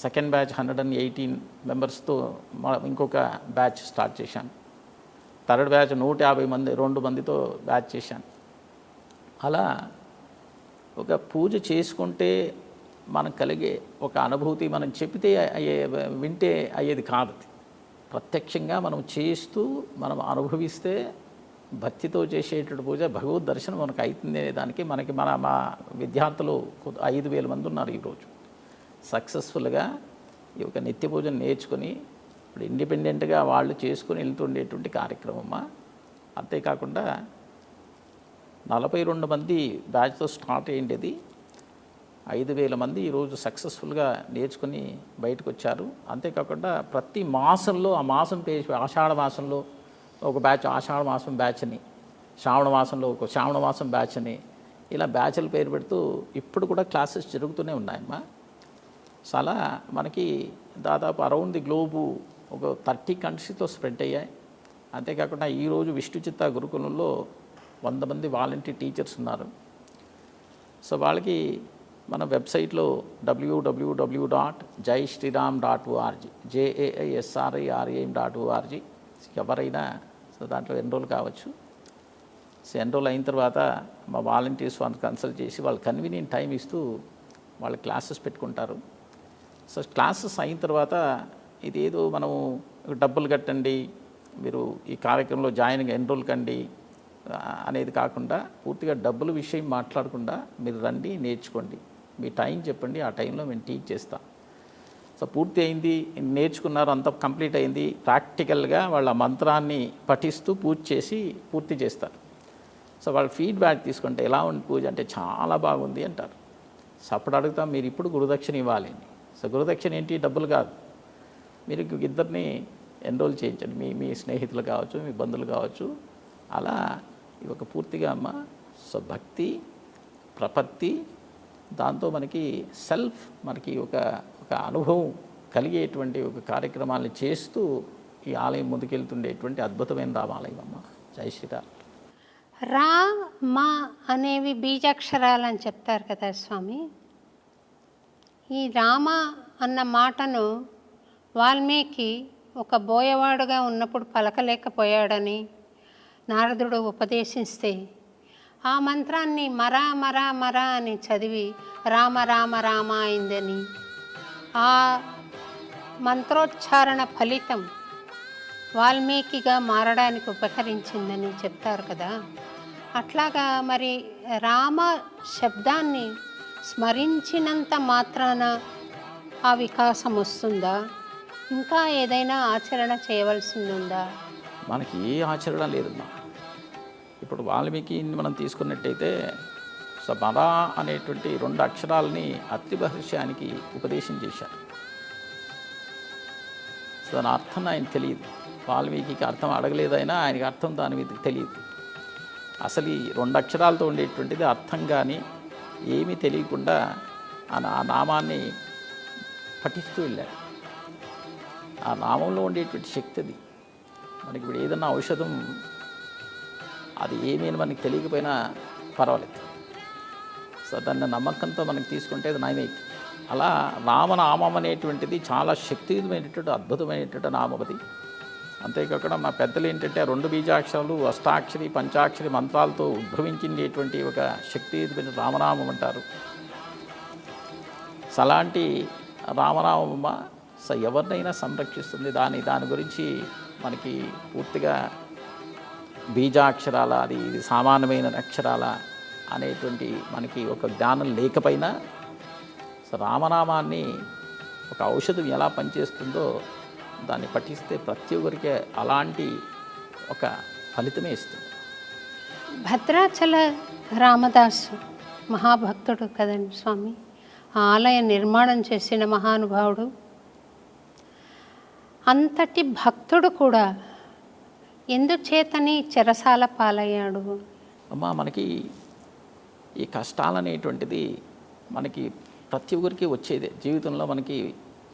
సెకండ్ బ్యాచ్ 118 మెంబర్స్తో ఇంకొక బ్యాచ్ స్టార్ట్ చేశాను. థర్డ్ బ్యాచ్ 150 మందితో బ్యాచ్ చేశాను. అలా ఒక పూజ చేసుకుంటే మనకు కలిగే ఒక అనుభూతి మనం చెప్తే వింటే అయ్యేది కాదు. ప్రత్యక్షంగా మనం చేస్తూ మనం అనుభవిస్తే భక్తితో చేసేటువంటి పూజ భగవద్ దర్శనం మనకు అవుతుంది అనే దానికి మా విద్యార్థులు 5,000 మంది ఉన్నారు ఈరోజు. సక్సెస్ఫుల్గా ఈ యొక్క నిత్య పూజను నేర్చుకొని ఇప్పుడు ఇండిపెండెంట్గా వాళ్ళు చేసుకుని వెళ్తుండేటువంటి కార్యక్రమమా. అంతేకాకుండా 42 మంది బ్యాచ్తో స్టార్ట్ అయ్యేది. 5,000 మంది ఈరోజు సక్సెస్ఫుల్గా నేర్చుకుని బయటకు వచ్చారు. అంతేకాకుండా ప్రతి మాసంలో ఆ మాసం పేరు ఆషాఢ మాసంలో ఒక బ్యాచ్ ఆషాఢ మాసం బ్యాచ్ అని, శ్రావణ మాసంలో ఒక శ్రావణ మాసం బ్యాచ్ అని ఇలా బ్యాచ్ల పేరు పెడుతూ ఇప్పుడు కూడా క్లాసెస్ జరుగుతూనే ఉన్నాయమ్మా. సో అలా మనకి దాదాపు అరౌండ్ ది గ్లోబు ఒక 30 కంట్రీస్లో స్ప్రెడ్ అయ్యాయి. అంతేకాకుండా ఈరోజు విష్ణు చిత్త గురుకులంలో 100 మంది వాలంటీర్ టీచర్స్ ఉన్నారు. సో వాళ్ళకి మన వెబ్సైట్లో www.jaisriram.org JAISRIRAM.org ఎవరైనా సో దాంట్లో ఎన్రోల్ కావచ్చు. సో ఎన్రోల్ అయిన తర్వాత మా వాలంటీర్స్ వాళ్ళని కన్సల్ట్ చేసి వాళ్ళు కన్వీనియంట్ టైం ఇస్తూ వాళ్ళ క్లాసెస్ పెట్టుకుంటారు. సో క్లాసెస్ అయిన తర్వాత ఇదేదో మనము డబ్బులు కట్టండి, మీరు ఈ కార్యక్రమంలో ఎన్రోల్ కండి అనేది కాకుండా పూర్తిగా డబ్బుల విషయం మాట్లాడకుండా మీరు రండి, నేర్చుకోండి, మీ టైం చెప్పండి, ఆ టైంలో మేము టీచ్ చేస్తాం. సో పూర్తి అయింది, నేర్చుకున్నారు, అంతా కంప్లీట్ అయింది, ప్రాక్టికల్గా వాళ్ళ మంత్రాన్ని పఠిస్తూ పూర్తి చేస్తారు. సో వాళ్ళ ఫీడ్బ్యాక్ తీసుకుంటే ఎలా ఉంది పూజ అంటే చాలా బాగుంది అంటారు. సో అప్పుడు అడుగుతాం మీరు ఇప్పుడు గురుదక్షిణ ఇవ్వాలి. సో గురుదక్షిణ ఏంటి? డబ్బులు కాదు, మీరు ఇద్దరిని ఎన్రోల్ చేయించండి, మీ స్నేహితులు కావచ్చు, మీ బంధువులు కావచ్చు. అలా ఒక పూర్తిగా అమ్మ సో భక్తి ప్రపత్తి దాంతో మనకి మనకి ఒక అనుభవం కలిగేటువంటి ఒక కార్యక్రమాలను చేస్తూ ఈ ఆలయం ముందుకెళ్తుండేటువంటి అద్భుతమైన రామాలయం అమ్మ. జై శ్రీరామ్. రా మా అనేవి బీజాక్షరాలు అని చెప్తారు కదా స్వామి. ఈ రామ అన్న మాటను వాల్మీకి ఒక బోయవాడుగా ఉన్నప్పుడు పలకలేకపోయాడని నారదుడు ఉపదేశిస్తే ఆ మంత్రాన్ని మరా మరా మరా అని చదివి రామ రామ రామ అయిందని, ఆ మంత్రోచ్చారణ ఫలితం వాల్మీకిగా మారడానికి ఉపకరించిందని చెప్తారు కదా. అట్లాగా మరి రామ శబ్దాన్ని స్మరించినంత మాత్రాన ఆ వికాసం వస్తుందా? ఇంకా ఏదైనా ఆచరణ చేయవలసింది ఉందా? మనకి ఏ ఆచరణ లేదమ్మా. ఇప్పుడు వాల్మీకి మనం తీసుకున్నట్టయితే మరా అనేటువంటి 2 అక్షరాలని అత్రి మహర్షికి ఉపదేశం చేశారు. సో దాని అర్థం ఆయన తెలియదు, వాల్మీకి అర్థం అడగలేదు, ఆయనకి అర్థం దాని మీద తెలియదు. అసలు ఈ 2 అక్షరాలతో ఉండేటువంటిది అర్థం కానీ ఏమీ తెలియకుండా ఆ నామాన్ని పఠిస్తూ వెళ్ళారు. ఆ నామంలో ఉండేటువంటి శక్తి అది. మనకి ఇప్పుడు ఏదన్నా ఔషధం అది ఏమీ మనకి తెలియకపోయినా పర్వాలేదు, సో దాన్ని నమ్మకంతో మనకి తీసుకుంటే అది నయమైంది. అలా రామనామం అనేటువంటిది చాలా శక్తివంతమైనటువంటి అద్భుతమైనటువంటి నామం అది. అంతేకాకుండా మా పెద్దలు ఏంటంటే 2 బీజాక్షరాలు అష్టాక్షరి పంచాక్షరి మంత్రాలతో ఉద్భవించినటువంటి ఒక శక్తివంతమైన రామనామం అంటారు. సో అలాంటి రామనామమ్మ సో ఎవరినైనా సంరక్షిస్తుంది. దాని గురించి మనకి పూర్తిగా బీజాక్షరాల ఇది సామాన్యమైన అక్షరాల అనేటువంటి మనకి ఒక జ్ఞానం లేకపోయినా సో రామనామాన్ని ఒక ఔషధం ఎలా పనిచేస్తుందో దాన్ని పఠిస్తే ప్రతి ఒక్కరికి అలాంటి ఒక ఫలితమే ఇస్తుంది. భద్రాచల రామదాసు మహాభక్తుడు కదండి స్వామి, ఆలయ నిర్మాణం చేసిన మహానుభావుడు. అంతటి భక్తుడు కూడా ఎందుచేతని చెరసాల పాలయ్యాడు? అమ్మా మనకి ఈ కష్టాలనేటువంటిది మనకి ప్రతి ఒక్కరికి వచ్చేదే జీవితంలో.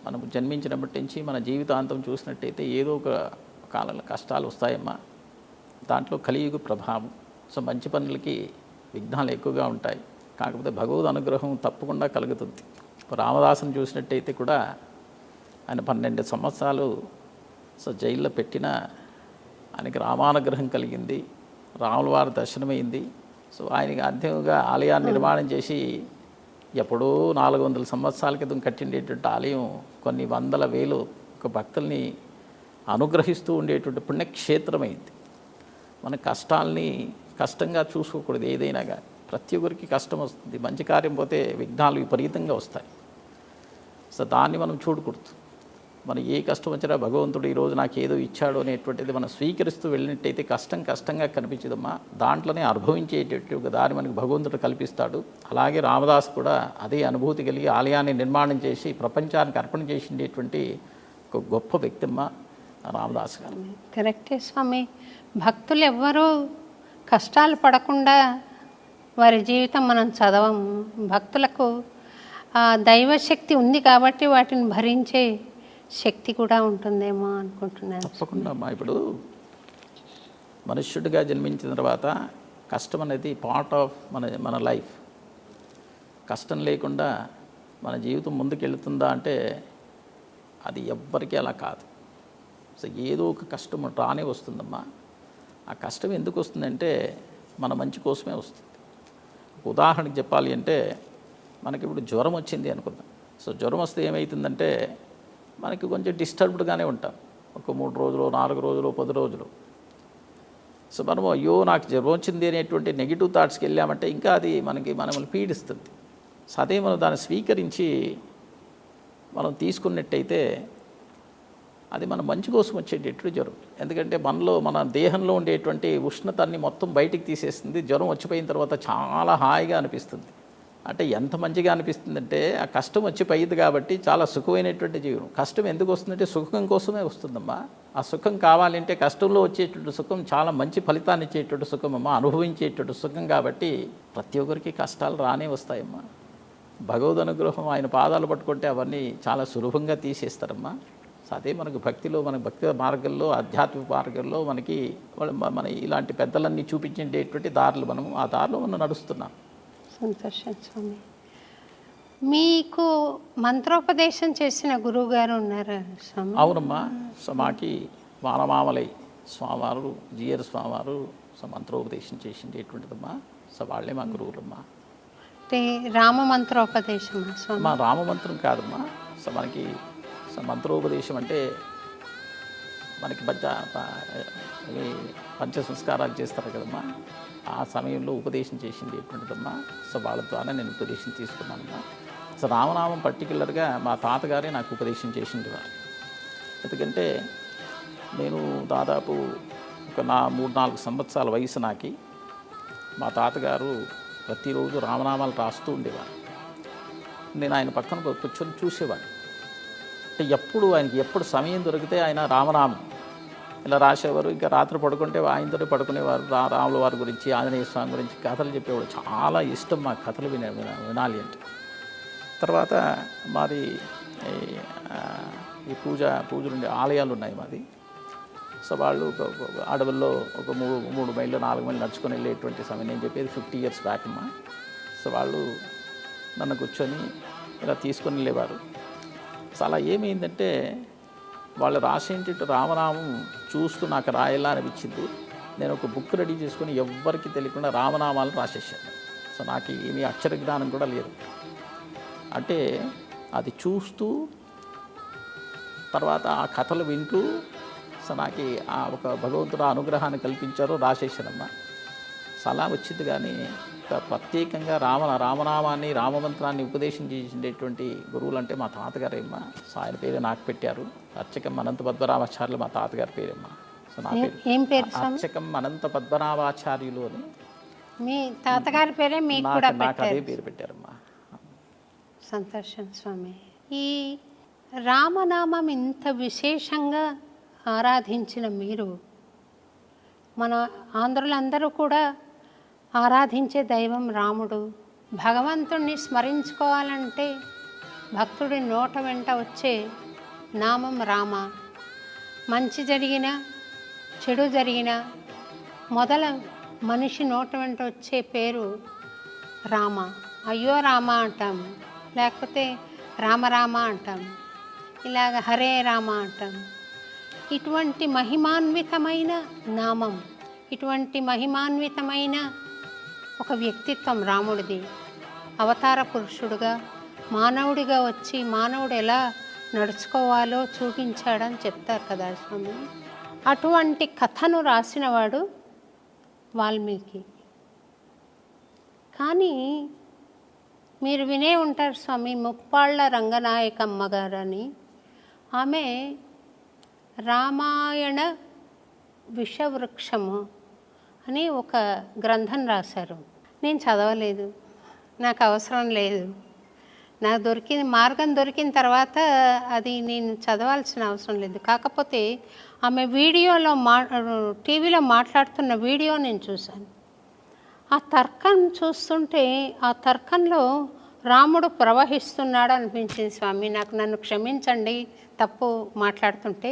మనం జన్మించినప్పటి నుంచి మన జీవితాంతం చూసినట్టయితే ఏదో ఒక కాలంలో కష్టాలు వస్తాయమ్మా. దాంట్లో కలియుగ ప్రభావం. సో మంచి పనులకి విఘ్నాలు ఎక్కువగా ఉంటాయి, కాకపోతే భగవద్ అనుగ్రహం తప్పకుండా కలుగుతుంది. రామదాసుని చూసినట్టయితే కూడా ఆయన 12 సంవత్సరాలు సో జైల్లో పెట్టినా ఆయనకి రామానుగ్రహం కలిగింది, రాముల వారి దర్శనమైంది. సో ఆయనకి అంతిమంగా ఆలయాన్ని నిర్మాణం చేసి ఎప్పుడో 400 సంవత్సరాల క్రితం కట్టిండేటువంటి ఆలయం కొన్ని వందల వేలు ఒక భక్తుల్ని అనుగ్రహిస్తూ ఉండేటువంటి పుణ్యక్షేత్రమైంది. మన కష్టాల్ని కష్టంగా చూసుకోకూడదు. ఏదైనా కానీ ప్రతి ఒక్కరికి కష్టం వస్తుంది, మంచి కార్యం పోతే విఘ్నాలు విపరీతంగా వస్తాయి. సో దాన్ని మనం చూడకూడదు. మనం ఏ కష్టం వచ్చినా భగవంతుడు ఈరోజు నాకు ఏదో ఇచ్చాడు అనేటువంటిది మనం స్వీకరిస్తూ వెళ్ళినట్టయితే కష్టంగా కనిపించదమ్మా. దాంట్లోనే అనుభవించేటట్టు ఒక దారి మనకు భగవంతుడు కల్పిస్తాడు. అలాగే రామదాసు కూడా అదే అనుభూతి కలిగి ఆలయాన్ని నిర్మాణం చేసి ప్రపంచానికి అర్పణ చేసిండేటువంటి ఒక గొప్ప వ్యక్తిమ్మ రామదాసు గారు. కరెక్టే స్వామి. భక్తులు ఎవ్వరూ కష్టాలు పడకుండా వారి జీవితం మనం చదవము. భక్తులకు దైవశక్తి ఉంది కాబట్టి వాటిని భరించే శక్తి కూడా ఉంటుందేమో అనుకుంటున్నాను. తప్పకుండా అమ్మా. ఇప్పుడు మనుష్యుడిగా జన్మించిన తర్వాత కష్టం అనేది పార్ట్ ఆఫ్ మన లైఫ్. కష్టం లేకుండా మన జీవితం ముందుకెళ్తుందా అంటే అది ఎవ్వరికీ అలా కాదు. సో ఏదో ఒక కష్టం రానే వస్తుందమ్మా. ఆ కష్టం ఎందుకు వస్తుందంటే మన మంచి కోసమే వస్తుంది. ఉదాహరణకి చెప్పాలి అంటే మనకి ఇప్పుడు జ్వరం వచ్చింది అనుకుందాం. సో జ్వరం వస్తే ఏమవుతుందంటే మనకి కొంచెం డిస్టర్బ్డ్గానే ఉంటాం. ఒక 3 రోజులు, 4 రోజులు, 10 రోజులు. సో మనము అయ్యో నాకు జ్వరం వచ్చింది అనేటువంటి నెగిటివ్ థాట్స్కి వెళ్ళామంటే ఇంకా అది మనల్ని పీడిస్తుంది. సో అదే మనం దాన్ని స్వీకరించి మనం తీసుకున్నట్టయితే అది మన మంచి కోసం వచ్చేటట్టు జ్వరం. ఎందుకంటే మన దేహంలో ఉండేటువంటి ఉష్ణతాన్ని మొత్తం బయటికి తీసేస్తుంది. జ్వరం వచ్చిపోయిన తర్వాత చాలా హాయిగా అనిపిస్తుంది. అంటే ఎంత మంచిగా అనిపిస్తుందంటే ఆ కష్టం వచ్చిపోయింది కాబట్టి చాలా సుఖమైనటువంటి జీవనం. కష్టం ఎందుకు వస్తుందంటే సుఖం కోసమే వస్తుందమ్మా. ఆ సుఖం కావాలంటే కష్టంలో వచ్చేటువంటి సుఖం చాలా మంచి ఫలితాన్ని ఇచ్చేటువంటి సుఖం అమ్మా, అనుభవించేటువంటి సుఖం. కాబట్టి ప్రతి ఒక్కరికి కష్టాలు రానే వస్తాయమ్మా. భగవద్ అనుగ్రహం, ఆయన పాదాలు పట్టుకుంటే అవన్నీ చాలా సులభంగా తీసేస్తారమ్మా. అదే మనకు భక్తిలో, మన భక్తి మార్గంలో, ఆధ్యాత్మిక మార్గంలో మన ఇలాంటి పెద్దలన్నీ చూపించేటువంటి దారులు ఆ దారిలో మనం నడుస్తున్నాం. సంతోషం స్వామి. మీకు మంత్రోపదేశం చేసిన గురువు గారు ఉన్నారా స్వామి? అవునమ్మా. సో మాకి వానమామలై స్వామివారు, జిఆర్ స్వామివారు మంత్రోపదేశం చేసిండేటువంటిదమ్మా. సో వాళ్ళే మా గురువులమ్మా. అంటే రామ మంత్రోపదేశమా స్వామి? మా రామమంత్రం కాదమ్మా. సో మనకి మంత్రోపదేశం అంటే మనకి పంచ సంస్కారాలు చేస్తారు కదమ్మా. ఆ సమయంలో ఉపదేశం చేసిండేటువంటిదమ్మా. సో వాళ్ళ ద్వారా నేను ఉపదేశం తీసుకున్నానమ్మా. సో రామనామం పర్టికులర్గా మా తాతగారే నాకు ఉపదేశం చేసిండేవారు. ఎందుకంటే నేను దాదాపు ఒక 3-4 సంవత్సరాల వయసు నాకి మా తాతగారు ప్రతిరోజు రామనామాలు రాస్తూ ఉండేవారు. నేను ఆయన పక్కన కూర్చొని చూసేవాడిని. అంటే ఆయనకి ఎప్పుడు సమయం దొరికితే ఆయన రామనామం ఇలా రాసేవారు. ఇంకా రాత్రి పడుకుంటే ఆయనతో పడుకునేవారు. రాముల వారి గురించి, ఆంజనేయ స్వామి గురించి కథలు చెప్పేవాడు. చాలా ఇష్టం మా కథలు వినాలి అంటే. తర్వాత మాది ఈ పూజలు ఉండే ఆలయాలు ఉన్నాయి మాది. సో వాళ్ళు అడవుల్లో ఒక 3 మైళ్ళు 4 మైళ్ళు నడుచుకొని వెళ్ళేటువంటి సమయం. నేను చెప్పేది 50 years బ్యాక్ అమ్మా. సో వాళ్ళు నన్ను కూర్చొని ఇలా తీసుకొని వెళ్ళేవారు. సో అలా ఏమైందంటే వాళ్ళు రాసేంటి రామనామం చూస్తూ నాకు రాయాలా అనిపించింది. నేను ఒక బుక్ రెడీ చేసుకొని ఎవ్వరికి తెలియకుండా రామనామాలు రాసేసాను. సో నాకు ఏమీ అక్షర జ్ఞానం కూడా లేదు. అంటే అది చూస్తూ తర్వాత ఆ కథలు వింటూ సో నాకు ఒక భగవంతుడు అనుగ్రహాన్ని కల్పించారు, రాసేసానమ్మా. సో అలా వచ్చింది. కానీ ప్రత్యేకంగా రామనామాన్ని, రామమంత్రాన్ని ఉపదేశం చేసేటువంటి గురువులు అంటే మా తాతగారేమ్మా. సో ఆయన పేరు నాకు పెట్టారు. అర్చకం అనంత పద్మనాభాచార్యులు మా తాతగారి పేరమ్మా. సో నా పేరు అర్చకం అనంత పద్మనాభాచార్యులు అని. మీ తాతగారి పేరే మీకు కూడా నాకు అదే పేరు పెట్టారమ్మా. సంతోషం స్వామి. ఈ రామనామం ఇంత విశేషంగా ఆరాధించిన మీరు, మన ఆంధ్రులందరూ కూడా ఆరాధించే దైవం రాముడు. భగవంతుణ్ణి స్మరించుకోవాలంటే భక్తుడి నోట వెంట వచ్చే నామం రామ. మంచి జరిగినా చెడు జరిగినా మనిషి నోట వెంట వచ్చే పేరు రామ. అయ్యో రామ అంటాం, లేకపోతే రామరామ అంటాం, ఇలాగ హరే రామ అంటాం. ఇటువంటి మహిమాన్వితమైన నామం, ఇటువంటి మహిమాన్వితమైన ఒక వ్యక్తిత్వం రాముడిది. అవతార పురుషుడుగా మానవుడిగా వచ్చి మానవుడు ఎలా నడుచుకోవాలో చూపించాడని చెప్తారు కదా స్వామి. అటువంటి కథను రాసినవాడు వాల్మీకి. కానీ మీరు వినే ఉంటారు స్వామి, ముప్పాళ్ళ రంగనాయకమ్మ గారని. ఆమె రామాయణ విషవృక్షము అని ఒక గ్రంథం రాశారు. నేను చదవలేదు, నాకు అవసరం లేదు. నాకు మార్గం దొరికిన తర్వాత అది నేను చదవాల్సిన అవసరం లేదు. కాకపోతే ఆమె టీవీలో మాట్లాడుతున్న వీడియో నేను చూశాను. ఆ తర్కం చూస్తుంటే ఆ తర్కంలో రాముడు ప్రవహిస్తున్నాడు అనిపించింది స్వామి. నన్ను క్షమించండి తప్పు మాట్లాడుతుంటే.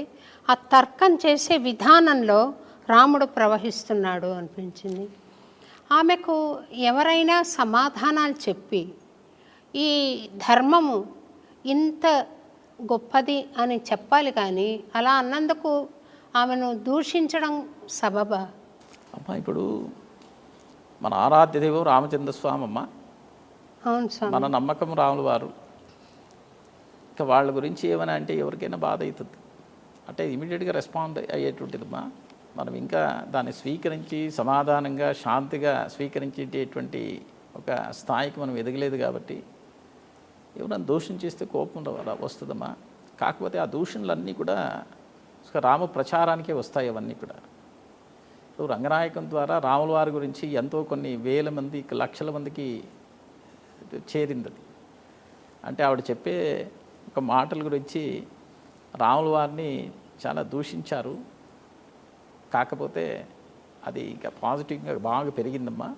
ఆ తర్కం చేసే విధానంలో రాముడు ప్రవహిస్తున్నాడు అనిపించింది. ఆమెకు ఎవరైనా సమాధానాలు చెప్పి ఈ ధర్మము ఇంత గొప్పది అని చెప్పాలి, కానీ అలా అన్నందుకు ఆమెను దూషించడం సబబా? అమ్మ, ఇప్పుడు మన ఆరాధ్య దేవు రామచంద్ర స్వామి అమ్మ. అవును స్వామి. మన నమ్మకం రాముల వారు. ఇంకా వాళ్ళ గురించి ఏమైనా అంటే ఎవరికైనా బాధ అవుతుంది, అంటే ఇమీడియట్గా రెస్పాండ్ అయ్యేటువంటిదమ్మా. మనం ఇంకా దాన్ని స్వీకరించి సమాధానంగా శాంతిగా స్వీకరించేటటువంటి ఒక స్థాయికి మనం ఎదగలేదు కాబట్టి ఎవరైనా దూషణ చేస్తే కోపం వస్తుందమ్మా. కాకపోతే ఆ దూషణలన్నీ కూడా రామ ప్రచారానికే వస్తాయి. అవన్నీ కూడా ఇప్పుడు రంగనాయకం ద్వారా రాముల వారి గురించి ఎంతో కొన్ని వేల మంది లక్షల మందికి చేరింది. అది అంటే ఆవిడ చెప్పే ఒక మాటల గురించి రాముల వారిని చాలా దూషించారు. కాకపోతే అది ఇంకా పాజిటివ్గా బాగా పెరిగిందమ్మా.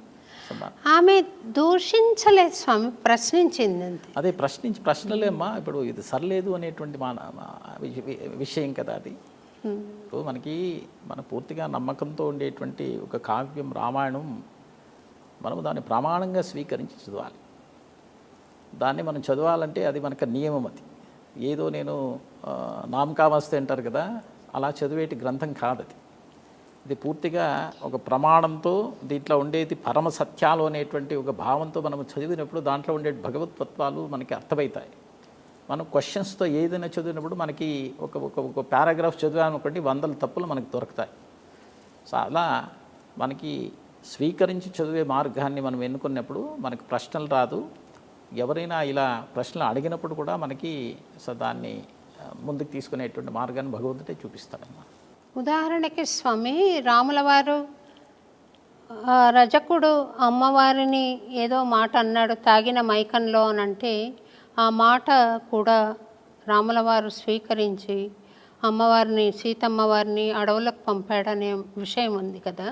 ఆమె దూషించలేదు స్వామి, ప్రశ్నించింది అంతే. అదే ప్రశ్నలేమ్మా. ఇప్పుడు ఇది సరిలేదు అనేటువంటి విషయం కదా అది. ఇప్పుడు మన పూర్తిగా నమ్మకంతో ఉండేటువంటి ఒక కావ్యం రామాయణం మనము దాన్ని ప్రమాణంగా స్వీకరించి చదవాలి. దాన్ని మనం చదవాలంటే అది మనకు నియమం. అది ఏదో నేను నామకావస్థ అంటారు కదా, అలా చదివేటి గ్రంథం కాదు అది. ఇది పూర్తిగా ఒక ప్రమాణంతో దీంట్లో ఉండేది పరమ సత్యాలు అనేటువంటి ఒక భావంతో మనం చదివినప్పుడు దాంట్లో ఉండే భగవత్వత్వాలు మనకి అర్థమవుతాయి. మనం క్వశ్చన్స్తో ఏదైనా చదివినప్పుడు మనకి ఒక పారాగ్రాఫ్ చదివామనుకోండి 100 తప్పులు మనకు దొరుకుతాయి. సో అలా మనకి స్వీకరించి చదివే మార్గాన్ని మనం ఎన్నుకున్నప్పుడు మనకు ప్రశ్నలు రాదు. ఎవరైనా ఇలా ప్రశ్నలు అడిగినప్పుడు కూడా మనకి దాన్ని ముందుకు తీసుకునేటువంటి మార్గాన్ని భగవంతుడే చూపిస్తాడమ్మా. ఉదాహరణకి స్వామి, రాముల వారు రజకుడు అమ్మవారిని ఏదో మాట అన్నాడు తాగిన మైకంలో అని అంటే, ఆ మాట కూడా రాముల వారు స్వీకరించి అమ్మవారిని సీతమ్మవారిని అడవులకు పంపాడనే విషయం ఉంది కదా.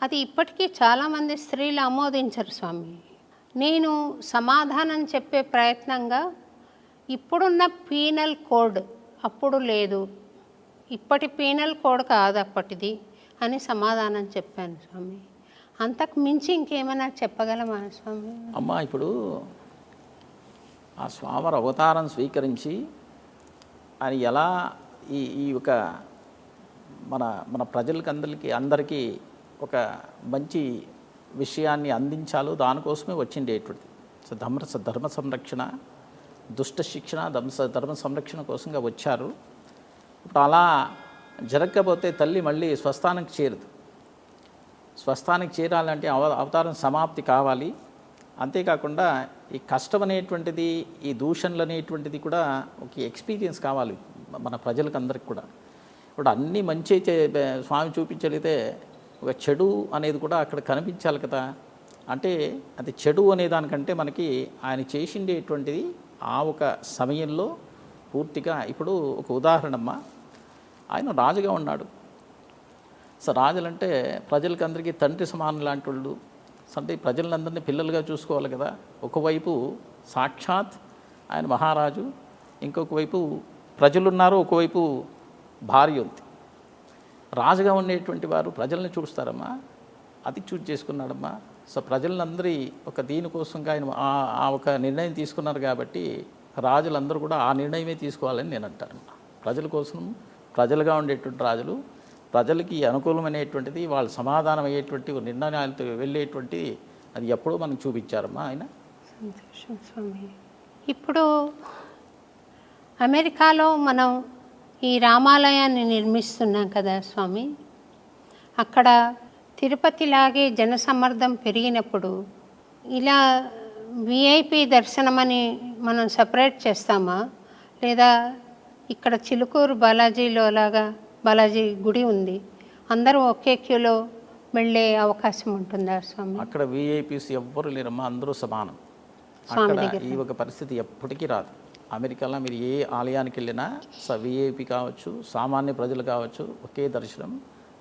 అది ఇప్పటికీ చాలామంది స్త్రీలు ఆమోదించరు స్వామి. నేను సమాధానం చెప్పే ప్రయత్నంగా ఇప్పుడున్న పీనల్ కోడ్ అప్పుడు లేదు, ఇప్పటి పీనల్ కోడ్ కాదు అప్పటిది అని సమాధానం చెప్పాను స్వామి. అంతకు మించి ఇంకేమైనా చెప్పగలమా స్వామి? అమ్మ, ఇప్పుడు ఆ స్వామివారి అవతారం స్వీకరించి ఆయన ఎలా ఈ ఒక మన ప్రజలకి అందరికీ ఒక మంచి విషయాన్ని అందించాలో దానికోసమే వచ్చిండేటువంటిది. సో ధర్మ సంరక్షణ, దుష్ట శిక్షణ, ధర్మ సంరక్షణ కోసంగా వచ్చారు. ఇప్పుడు అలా జరగకపోతే తల్లి మళ్ళీ స్వస్థానానికి చేరదు. స్వస్థానానికి చేరాలంటే అవతారం సమాప్తి కావాలి. అంతేకాకుండా ఈ కష్టం అనేటువంటిది, ఈ దూషణలు అనేటువంటిది కూడా ఒక ఎక్స్పీరియన్స్ కావాలి మన ప్రజలకు అందరికి కూడా. ఇప్పుడు అన్నీ మంచి స్వామి చూపించగలిగితే ఒక చెడు అనేది కూడా అక్కడ కనిపించాలి కదా. అంటే అది చెడు అనే దానికంటే మనకి ఆయన చేసిండేటువంటిది ఆ ఒక సమయంలో పూర్తిగా. ఇప్పుడు ఒక ఉదాహరణమ్మ, ఆయన రాజుగా ఉన్నాడు. సో రాజులంటే ప్రజలకి అందరికీ తండ్రి సమానం లాంటి వాళ్ళు. అంటే ప్రజలందరినీ పిల్లలుగా చూసుకోవాలి కదా. ఒకవైపు సాక్షాత్ ఆయన మహారాజు, ఇంకొక వైపు ప్రజలున్నారు, ఒకవైపు భార్య ఉంది. రాజుగా ఉండేటువంటి వారు ప్రజల్ని చూస్తారమ్మా, అది చూజ్ చేసుకున్నాడమ్మా. సో ప్రజలందరి ఒక దీనికోసంగా ఆయన ఆ ఒక నిర్ణయం తీసుకున్నారు కాబట్టి రాజులందరూ కూడా ఆ నిర్ణయమే తీసుకోవాలని నేను అంటానమ్మా. ప్రజల కోసం ప్రజలుగా ఉండేటువంటి రాజులు, ప్రజలకి అనుకూలమైనటువంటిది, వాళ్ళు సమాధానం అయ్యేటువంటి నిర్ణయాలతో వెళ్ళేటువంటి అది ఎప్పుడూ మనకు చూపించారమ్మా ఆయన. సంతోషం స్వామి. ఇప్పుడు అమెరికాలో మనం ఈ రామాలయాన్ని నిర్మిస్తున్నాం కదా స్వామి. అక్కడ తిరుపతిలాగే జనసమ్మర్దం పెరిగినప్పుడు ఇలా విఐపి దర్శనమని మనం సపరేట్ చేస్తామా, లేదా ఇక్కడ చిలుకూరు బాలాజీలో లాగా బాలాజీ గుడి ఉంది, అందరూ ఒకే క్యూలో వెళ్ళే అవకాశం ఉంటుందా స్వామి? అక్కడ విఐపీస్ ఎవ్వరు లేరమ్మా, అందరూ సమానం. అక్కడ ఈ ఒక పరిస్థితి ఎప్పటికీ రాదు. అమెరికాలో మీరు ఏ ఆలయానికి వెళ్ళినా విఐపి కావచ్చు, సామాన్య ప్రజలు కావచ్చు, ఒకే దర్శనం,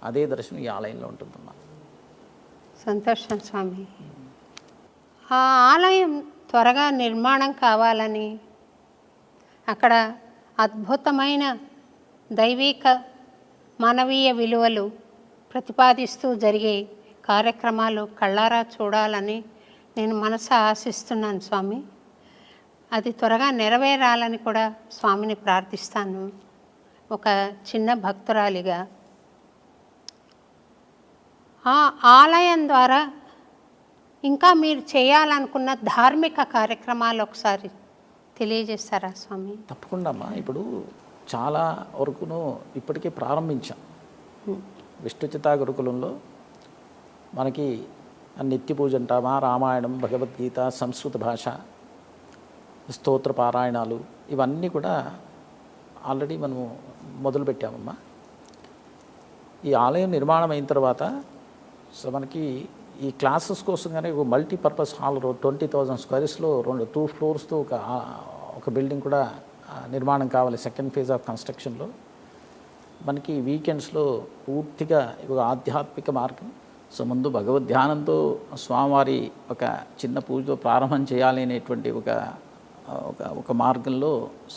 అదే దర్శనం ఈ ఆలయంలో ఉంటుందమ్మా. సంతోషం స్వామి. ఆ ఆలయం త్వరగా నిర్మాణం కావాలని, అక్కడ అద్భుతమైన దైవిక మానవీయ విలువలు ప్రతిపాదిస్తూ జరిగే కార్యక్రమాలు కళ్ళారా చూడాలని నేను మనసు ఆశిస్తున్నాను స్వామి. అది త్వరగా నెరవేరాలని కూడా స్వామిని ప్రార్థిస్తాను ఒక చిన్న భక్తురాలిగా. ఆ ఆలయం ద్వారా ఇంకా మీరు చేయాలనుకున్న ధార్మిక కార్యక్రమాలు ఒకసారి తెలియజేస్తారా స్వామి? తప్పకుండా అమ్మా. ఇప్పుడు చాలా వరకును ఇప్పటికే ప్రారంభించాం. విష్ణుచితా గురుకులంలో మనకి నిత్య పూజ అంటామా, రామాయణం, భగవద్గీత, సంస్కృత భాష, స్తోత్ర పారాయణాలు, ఇవన్నీ కూడా ఆల్రెడీ మనము మొదలుపెట్టామమ్మా. ఈ ఆలయం నిర్మాణం అయిన తర్వాత సో మనకి ఈ క్లాసెస్ కోసం కానీ ఒక మల్టీపర్పస్ హాల్ 20,000 స్క్వేర్స్లో 2 ఫ్లోర్స్తో ఒక బిల్డింగ్ కూడా నిర్మాణం కావాలి. సెకండ్ ఫేజ్ ఆఫ్ కన్స్ట్రక్షన్లో మనకి వీకెండ్స్లో పూర్తిగా ఒక ఆధ్యాత్మిక మార్గం. సో ముందు భగవద్ ధ్యానంతో స్వామివారి ఒక చిన్న పూజతో ప్రారంభం చేయాలి అనేటువంటి ఒక మార్గంలో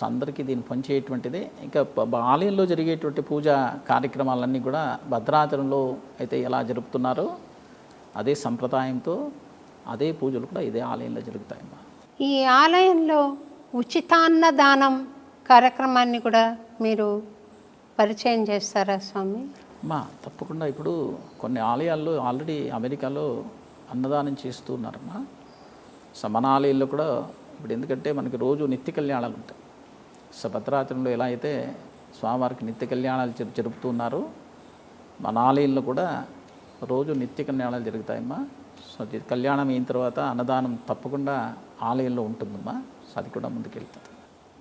అందరికీ దీన్ని పనిచేయటువంటిదే. ఇంకా ఆలయంలో జరిగేటువంటి పూజా కార్యక్రమాలన్నీ కూడా భద్రాచలంలో అయితే ఎలా జరుపుతున్నారో అదే సంప్రదాయంతో అదే పూజలు కూడా ఇదే ఆలయంలో జరుగుతాయమ్మా. ఈ ఆలయంలో ఉచితాన్నదానం కార్యక్రమాన్ని కూడా మీరు పరిచయం చేస్తారా స్వామి? అమ్మా తప్పకుండా. ఇప్పుడు కొన్ని ఆలయాల్లో ఆల్రెడీ అమెరికాలో అన్నదానం చేస్తూ ఉన్నారమ్మా. సో మన ఆలయంలో కూడా ఇప్పుడు ఎందుకంటే మనకి రోజు నిత్య కళ్యాణాలు ఉంటాయి. సో భద్రాచలంలో ఎలా అయితే స్వామివారికి నిత్య కళ్యాణాలు జరుపుతూ ఉన్నారో మన ఆలయంలో కూడా రోజు నిత్య కళ్యాణాలు జరుగుతాయమ్మా. సో కళ్యాణం అయిన తర్వాత అన్నదానం తప్పకుండా ఆలయంలో ఉంటుందమ్మా. సో అది కూడా ముందుకెళ్తుంది.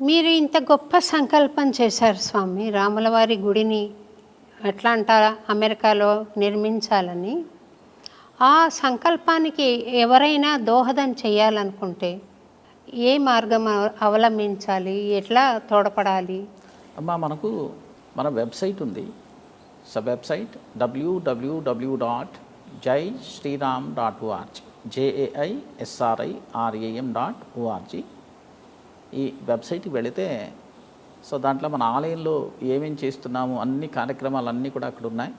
మీరు ఇంత గొప్ప సంకల్పం చేశారు స్వామి, రాములవారి గుడిని అట్లాంటా అమెరికాలో నిర్మించాలని. ఆ సంకల్పానికి ఎవరైనా దోహదం చేయాలనుకుంటే ఏ మార్గం అవలంబించాలి, ఎట్లా తోడ్పడాలి? అమ్మా మనకు మన వెబ్సైట్ ఉంది. So website www.jaisriram.org, JAISRIRAM.org. ఈ వెబ్సైట్కి వెళితే సో దాంట్లో మన ఆలయంలో ఏమేమి చేస్తున్నాము అన్ని కార్యక్రమాలు అన్నీ కూడా అక్కడ ఉన్నాయి.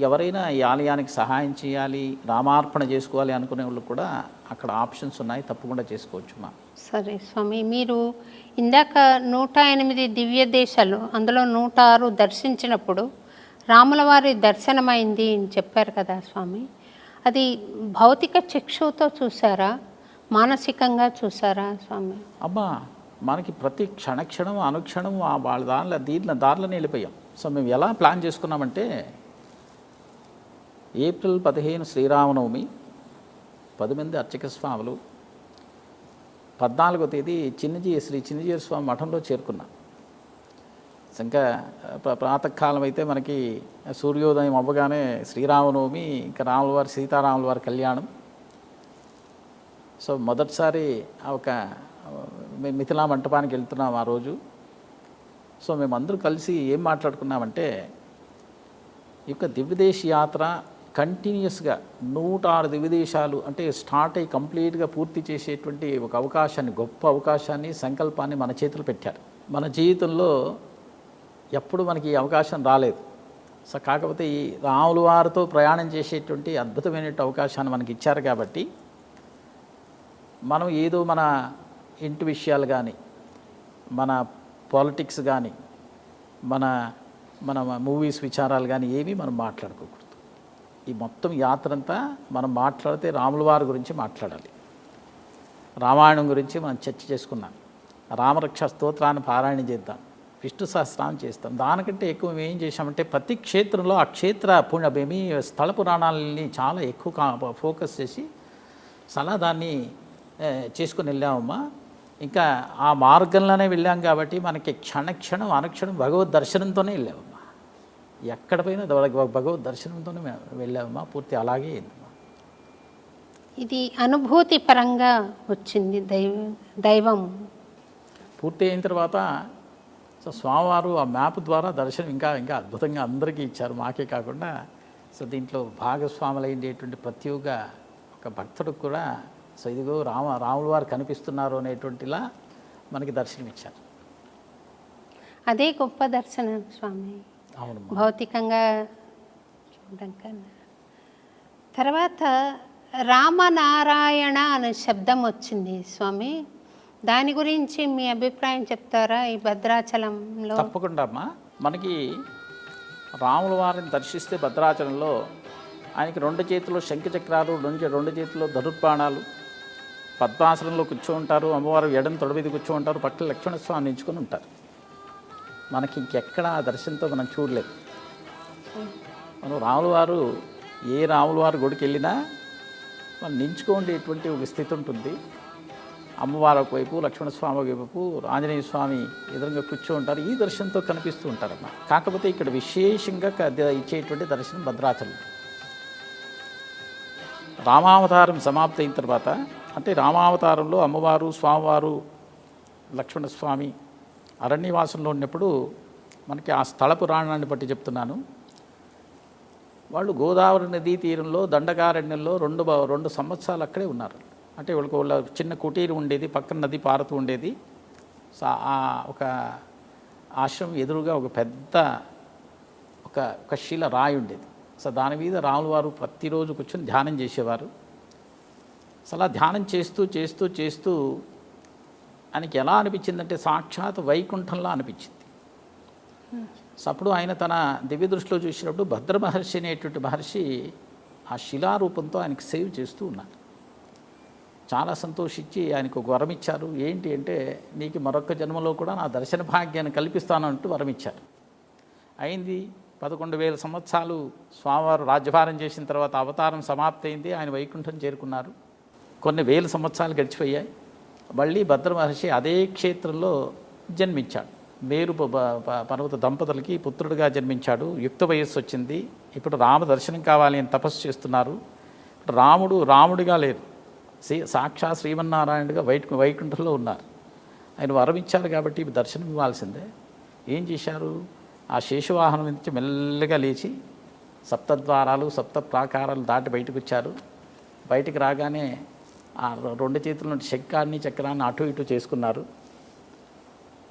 ఎవరైనా ఈ ఆలయానికి సహాయం చేయాలి, రామార్పణ చేసుకోవాలి అనుకునే వాళ్ళు కూడా అక్కడ ఆప్షన్స్ ఉన్నాయి, తప్పకుండా చేసుకోవచ్చు మా. సరే స్వామి, మీరు ఇందాక 108 దివ్య దేశాలు అందులో 106 దర్శించినప్పుడు రాములవారి దర్శనమైంది అని చెప్పారు కదా స్వామి. అది భౌతిక చక్షుతో చూసారా, మానసికంగా చూసారా స్వామి? అమ్మా మనకి ప్రతి క్షణక్షణం అనుక్షణం వాళ్ళ దారిలోనే వెళ్ళిపోయాం. సో మేము ఎలా ప్లాన్ చేసుకున్నామంటే ఏప్రిల్ 15 శ్రీరామనవమి, 10 మంది అర్చక స్వాములు, 14వ తేదీ శ్రీ చిన్నజీయర్ స్వామి మఠంలో చేరుకున్నాం. ఇంకా ప్రాతకాలం అయితే మనకి సూర్యోదయం అవ్వగానే శ్రీరామనవమి, ఇంకా రాములవారి సీతారాముల వారి కళ్యాణం. సో మొదటిసారి ఒక మిథిలా మంటపానికి వెళ్తున్నాం ఆ రోజు. సో మేమందరూ కలిసి ఏం మాట్లాడుకున్నామంటే ఈ యొక్క దివ్యదేశ యాత్ర కంటిన్యూస్గా 106 దివ్యదేశాలు అంటే స్టార్ట్ అయ్యి కంప్లీట్గా పూర్తి చేసేటువంటి ఒక అవకాశాన్ని, గొప్ప అవకాశాన్ని, సంకల్పాన్ని మన చేతులు పెట్టారు. మన జీవితంలో ఎప్పుడు మనకి ఈ అవకాశం రాలేదు. సో కాకపోతే ఈ రాముల వారితో ప్రయాణం చేసేటువంటి అద్భుతమైన అవకాశాన్ని మనకి ఇచ్చారు. కాబట్టి మనం ఏదో మన ఇంటి విషయాలు కానీ, మన పాలిటిక్స్ కానీ, మన మూవీస్ విచారాలు కానీ ఏమీ మనం మాట్లాడుకోకూడదు. ఈ మొత్తం యాత్ర అంతా మనం మాట్లాడితే రాముల వారి గురించి మాట్లాడాలి, రామాయణం గురించి మనం చర్చ చేసుకున్నాం, రామరక్ష స్తోత్రాన్ని పారాయణ చేద్దాం, విష్ణు సహస్రనామం చేస్తాం. దానికంటే ఎక్కువ మేము ఏం చేసామంటే ప్రతి క్షేత్రంలో ఆ క్షేత్ర పుణ్యభూమి స్థల పురాణాలని చాలా ఎక్కువ ఫోకస్ చేసి చాలా దాన్ని చేసుకుని వెళ్ళామమ్మా. ఇంకా ఆ మార్గంలోనే వెళ్ళాం కాబట్టి మనకి క్షణక్షణం అనుక్షణం భగవద్ దర్శనంతోనే వెళ్ళామమ్మా. ఎక్కడ పోయినా భగవద్ దర్శనంతోనే వెళ్ళామమ్మా. పూర్తి అలాగే అయిందమ్మా. ఇది అనుభూతి పరంగా వచ్చింది. దైవం పూర్తి అయిన తర్వాత సో స్వామివారు ఆ మ్యాప్ ద్వారా దర్శనం ఇంకా అద్భుతంగా అందరికీ ఇచ్చారు. మాకే కాకుండా సో దీంట్లో భాగస్వాములైనటువంటి ప్రతి ఒక భక్తుడు కూడా సో ఇదిగో రాముల వారు కనిపిస్తున్నారు అనేటువంటిలా మనకి దర్శనమిచ్చారు. అదే గొప్ప దర్శనం స్వామి, అవును. భౌతికంగా చూడడం కన్నా. తర్వాత రామనారాయణ అనే శబ్దం వచ్చింది స్వామి, దాని గురించి మీ అభిప్రాయం చెప్తారా? ఈ భద్రాచలంలో తప్పకుండా అమ్మా. మనకి రాముల వారిని దర్శిస్తే భద్రాచలంలో ఆయనకి 2 చేతుల్లో శంఖచక్రాలు, 2 చేతుల్లో ధనుర్బాణాలు, పద్మాసనంలో కూర్చోంటారు. అమ్మవారు ఎడమ తొడ మీద కూర్చోంటారు. పక్కన లక్ష్మణస్వామి నించుకొని ఉంటారు. మనకి ఇంకెక్కడ ఆ దర్శనంతో మనం చూడలేదు. మనం రాముల వారు గుడికి వెళ్ళినా మనం నించుకోండేటువంటి ఒక స్థితి ఉంటుంది. అమ్మవారు ఒకవైపు, లక్ష్మణస్వామి ఒకవైపు, ఆంజనేయ స్వామి ఎదురుగా కూర్చో ఉంటారు. ఈ దర్శనంతో కనిపిస్తూ ఉంటారన్న. కాకపోతే ఇక్కడ విశేషంగా ఇచ్చేటువంటి దర్శనం భద్రాచలం. రామావతారం సమాప్తి అయిన తర్వాత, అంటే రామావతారంలో అమ్మవారు, స్వామివారు, లక్ష్మణస్వామి అరణ్యవాసంలో ఉన్నప్పుడు మనకి ఆ స్థల పురాణాన్ని బట్టి చెప్తున్నాను. వాళ్ళు గోదావరి నదీ తీరంలో దండకారణ్యంలో 2 సంవత్సరాలు అక్కడే ఉన్నారు. అంటే వాళ్ళ చిన్న కుటీరం ఉండేది, పక్కన నది పారుతూ ఉండేది. ఒక ఆశ్రమం ఎదురుగా ఒక పెద్ద ఒక శిల రాయి ఉండేది. సో దాని మీద రాముల వారు ప్రతిరోజు కూర్చొని ధ్యానం చేసేవారు. అలా ధ్యానం చేస్తూ చేస్తూ చేస్తూ ఆయనకి ఎలా అనిపించిందంటే సాక్షాత్ వైకుంఠంలా అనిపించింది. సో అప్పుడు ఆయన తన దివ్య దృష్టిలో చూసినప్పుడు భద్ర మహర్షి అనేటువంటి మహర్షి ఆ శిలారూపంతో ఆయనకి సేవ్ చేస్తూ ఉన్నారు. చాలా సంతోషించి ఆయనకు ఒక వరం ఇచ్చారు. ఏంటి అంటే, నీకు మరొక జన్మలో కూడా నా దర్శన భాగ్యాన్ని కల్పిస్తానంటూ వరం ఇచ్చారు. అయింది 11,000 సంవత్సరాలు స్వామివారు రాజ్యభారం చేసిన తర్వాత అవతారం సమాప్తి అయింది. ఆయన వైకుంఠం చేరుకున్నారు. కొన్ని వేల సంవత్సరాలు గడిచిపోయాయి. మళ్ళీ భద్ర మహర్షి అదే క్షేత్రంలో జన్మించాడు. మేరు పర్వత దంపతులకి పుత్రుడిగా జన్మించాడు. యుక్త వయస్సు వచ్చింది. ఇప్పుడు రామ దర్శనం కావాలి అని తపస్సు చేస్తున్నారు. రాముడిగా లేరు, సాక్షాత్ శ్రీమన్నారాయణుడిగా వైకుంఠంలో ఉన్నారు. ఆయన వరం ఇచ్చారు కాబట్టి దర్శనం ఇవ్వాల్సిందే. ఏం చేశారు? ఆ శేషవాహనం నుంచి మెల్లగా లేచి సప్తద్వారాలు, 7 ప్రాకారాలు దాటి బయటకు వచ్చారు. బయటికి రాగానే ఆ 2 చేతుల నుండి శంఖాన్ని, చక్రాన్ని అటు ఇటు చేసుకున్నారు.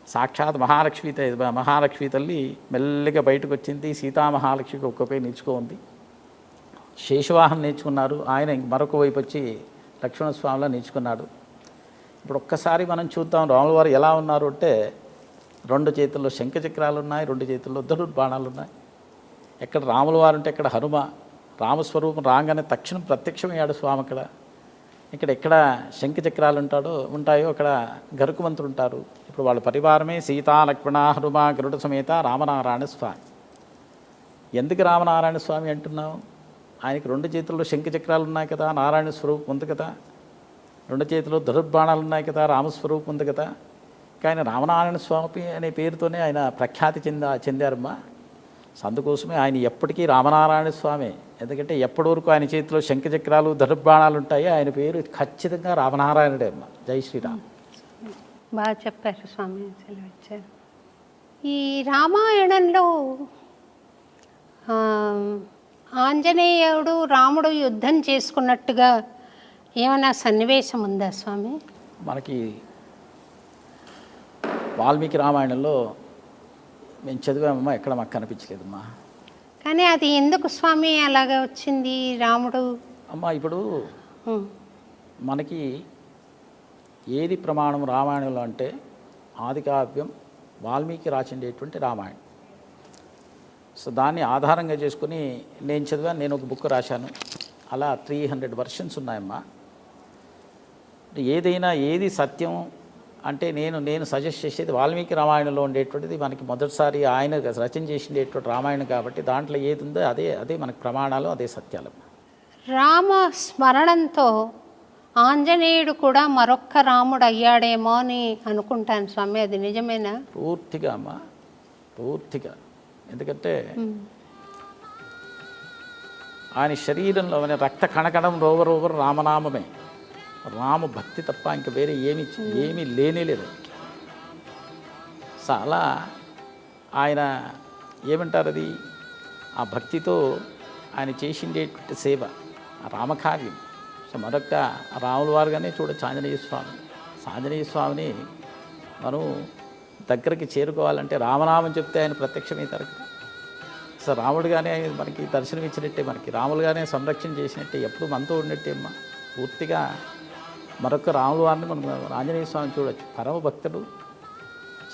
సాక్షాత్ మహాలక్ష్మి తల్లి మెల్లగా బయటకు వచ్చింది. సీతామహాలక్ష్మికి ఒక్కపై నిల్చుకుంది. శేషవాహనం నేర్చుకున్నారు. ఆయన మరొక వైపు వచ్చి లక్ష్మణస్వామిలా నిల్చుకున్నాడు. ఇప్పుడు ఒక్కసారి మనం చూద్దాం రాముల వారు ఎలా ఉన్నారు అంటే, 2 చేతుల్లో శంఖచక్రాలు ఉన్నాయి, 2 చేతుల్లో ధనుర్బాణాలు ఉన్నాయి. ఎక్కడ రాముల వారు అంటే ఎక్కడ హనుమ. రామస్వరూపం రాగానే తక్షణం ప్రత్యక్షమయ్యాడు స్వామి అక్కడ. ఎక్కడ శంఖచక్రాలు ఉంటాయో అక్కడ గరుకుమంతులు ఉంటారు. ఇప్పుడు వాళ్ళ పరివారమే సీతా, లక్ష్మణ, హనుమ, గరుడ సమేత రామనారాయణ స్వామి. ఎందుకు రామనారాయణ స్వామి అంటున్నాం? ఆయనకి 2 చేతుల్లో శంఖచక్రాలు ఉన్నాయి కదా, నారాయణ స్వరూపం ఉంది కదా. 2 చేతుల్లో ధనుర్బాణాలు ఉన్నాయి కదా, రామస్వరూపం ఉంది కదా. కానీ రామనారాయణ స్వామి అనే పేరుతోనే ఆయన ప్రఖ్యాతి చెందారమ్మా. అందుకోసమే ఆయన ఎప్పటికీ రామనారాయణ స్వామి. ఎందుకంటే ఎప్పటి వరకు ఆయన చేతిలో శంఖచక్రాలు, ధనుర్బాణాలు ఉంటాయి, ఆయన పేరు ఖచ్చితంగా రామనారాయణుడే అమ్మ. జై శ్రీరామ్. బాగా చెప్పారు స్వామి, సెలవిచ్చారు. ఈ రామాయణంలో ఆంజనేయుడు రాముడు యుద్ధం చేసుకున్నట్టుగా ఏమైనా సన్నివేశం ఉందా స్వామి? మనకి వాల్మీకి రామాయణంలో మేము చదివామమ్మా, ఎక్కడ మాకు కనిపించలేదమ్మా. కానీ అది ఎందుకు స్వామి అలాగా వచ్చింది రాముడు? అమ్మా ఇప్పుడు మనకి ఏది ప్రమాణం రామాయణంలో అంటే ఆదికావ్యం వాల్మీకి రాసిండేటువంటి రామాయణం. సో దాన్ని ఆధారంగా చేసుకుని నేను చదివాను. నేను ఒక బుక్ రాశాను. అలా 300 వర్షన్స్ ఉన్నాయమ్మా. ఏది సత్యం అంటే నేను సజెస్ట్ చేసేది వాల్మీకి రామాయణంలో ఉండేటువంటిది. మనకి మొదటిసారి ఆయన రచన చేసినటువంటి రామాయణం కాబట్టి దాంట్లో ఏది ఉందో అదే మనకి ప్రమాణాలు, అదే సత్యాలు. రామ స్మరణంతో ఆంజనేయుడు కూడా మరొక్క రాముడు అయ్యాడేమో అని అనుకుంటాను స్వామి, అది నిజమేనా? పూర్తిగా అమ్మా, పూర్తిగా. ఎందుకంటే ఆయన శరీరంలో రక్త కణకణం రోవరోవరు రామనామమే. రామ భక్తి తప్ప ఇంక వేరే ఏమీ లేనేలేదు. చాలా ఆయన ఏమంటారు, అది ఆ భక్తితో ఆయన చేసిండేటువంటి సేవ ఆ రామకార్యం. సో మరొక రాముల వారుగానే చూడొచ్చు ఆంజనేయ స్వామి. ఆంజనేయ స్వామిని మనం దగ్గరికి చేరుకోవాలంటే రామనామం చెప్తే ఆయన ప్రత్యక్షమవుతారు కదా. సో రాముడుగానే ఆయన మనకి దర్శనం ఇచ్చినట్టే, మనకి రాములుగానే సంరక్షణ చేసినట్టే, ఎప్పుడు మనతో ఉన్నట్టే అమ్మ. పూర్తిగా మరొక రాముల వారిని మనం ఆంజనేయ స్వామిని చూడొచ్చు. పరమ భక్తుడు,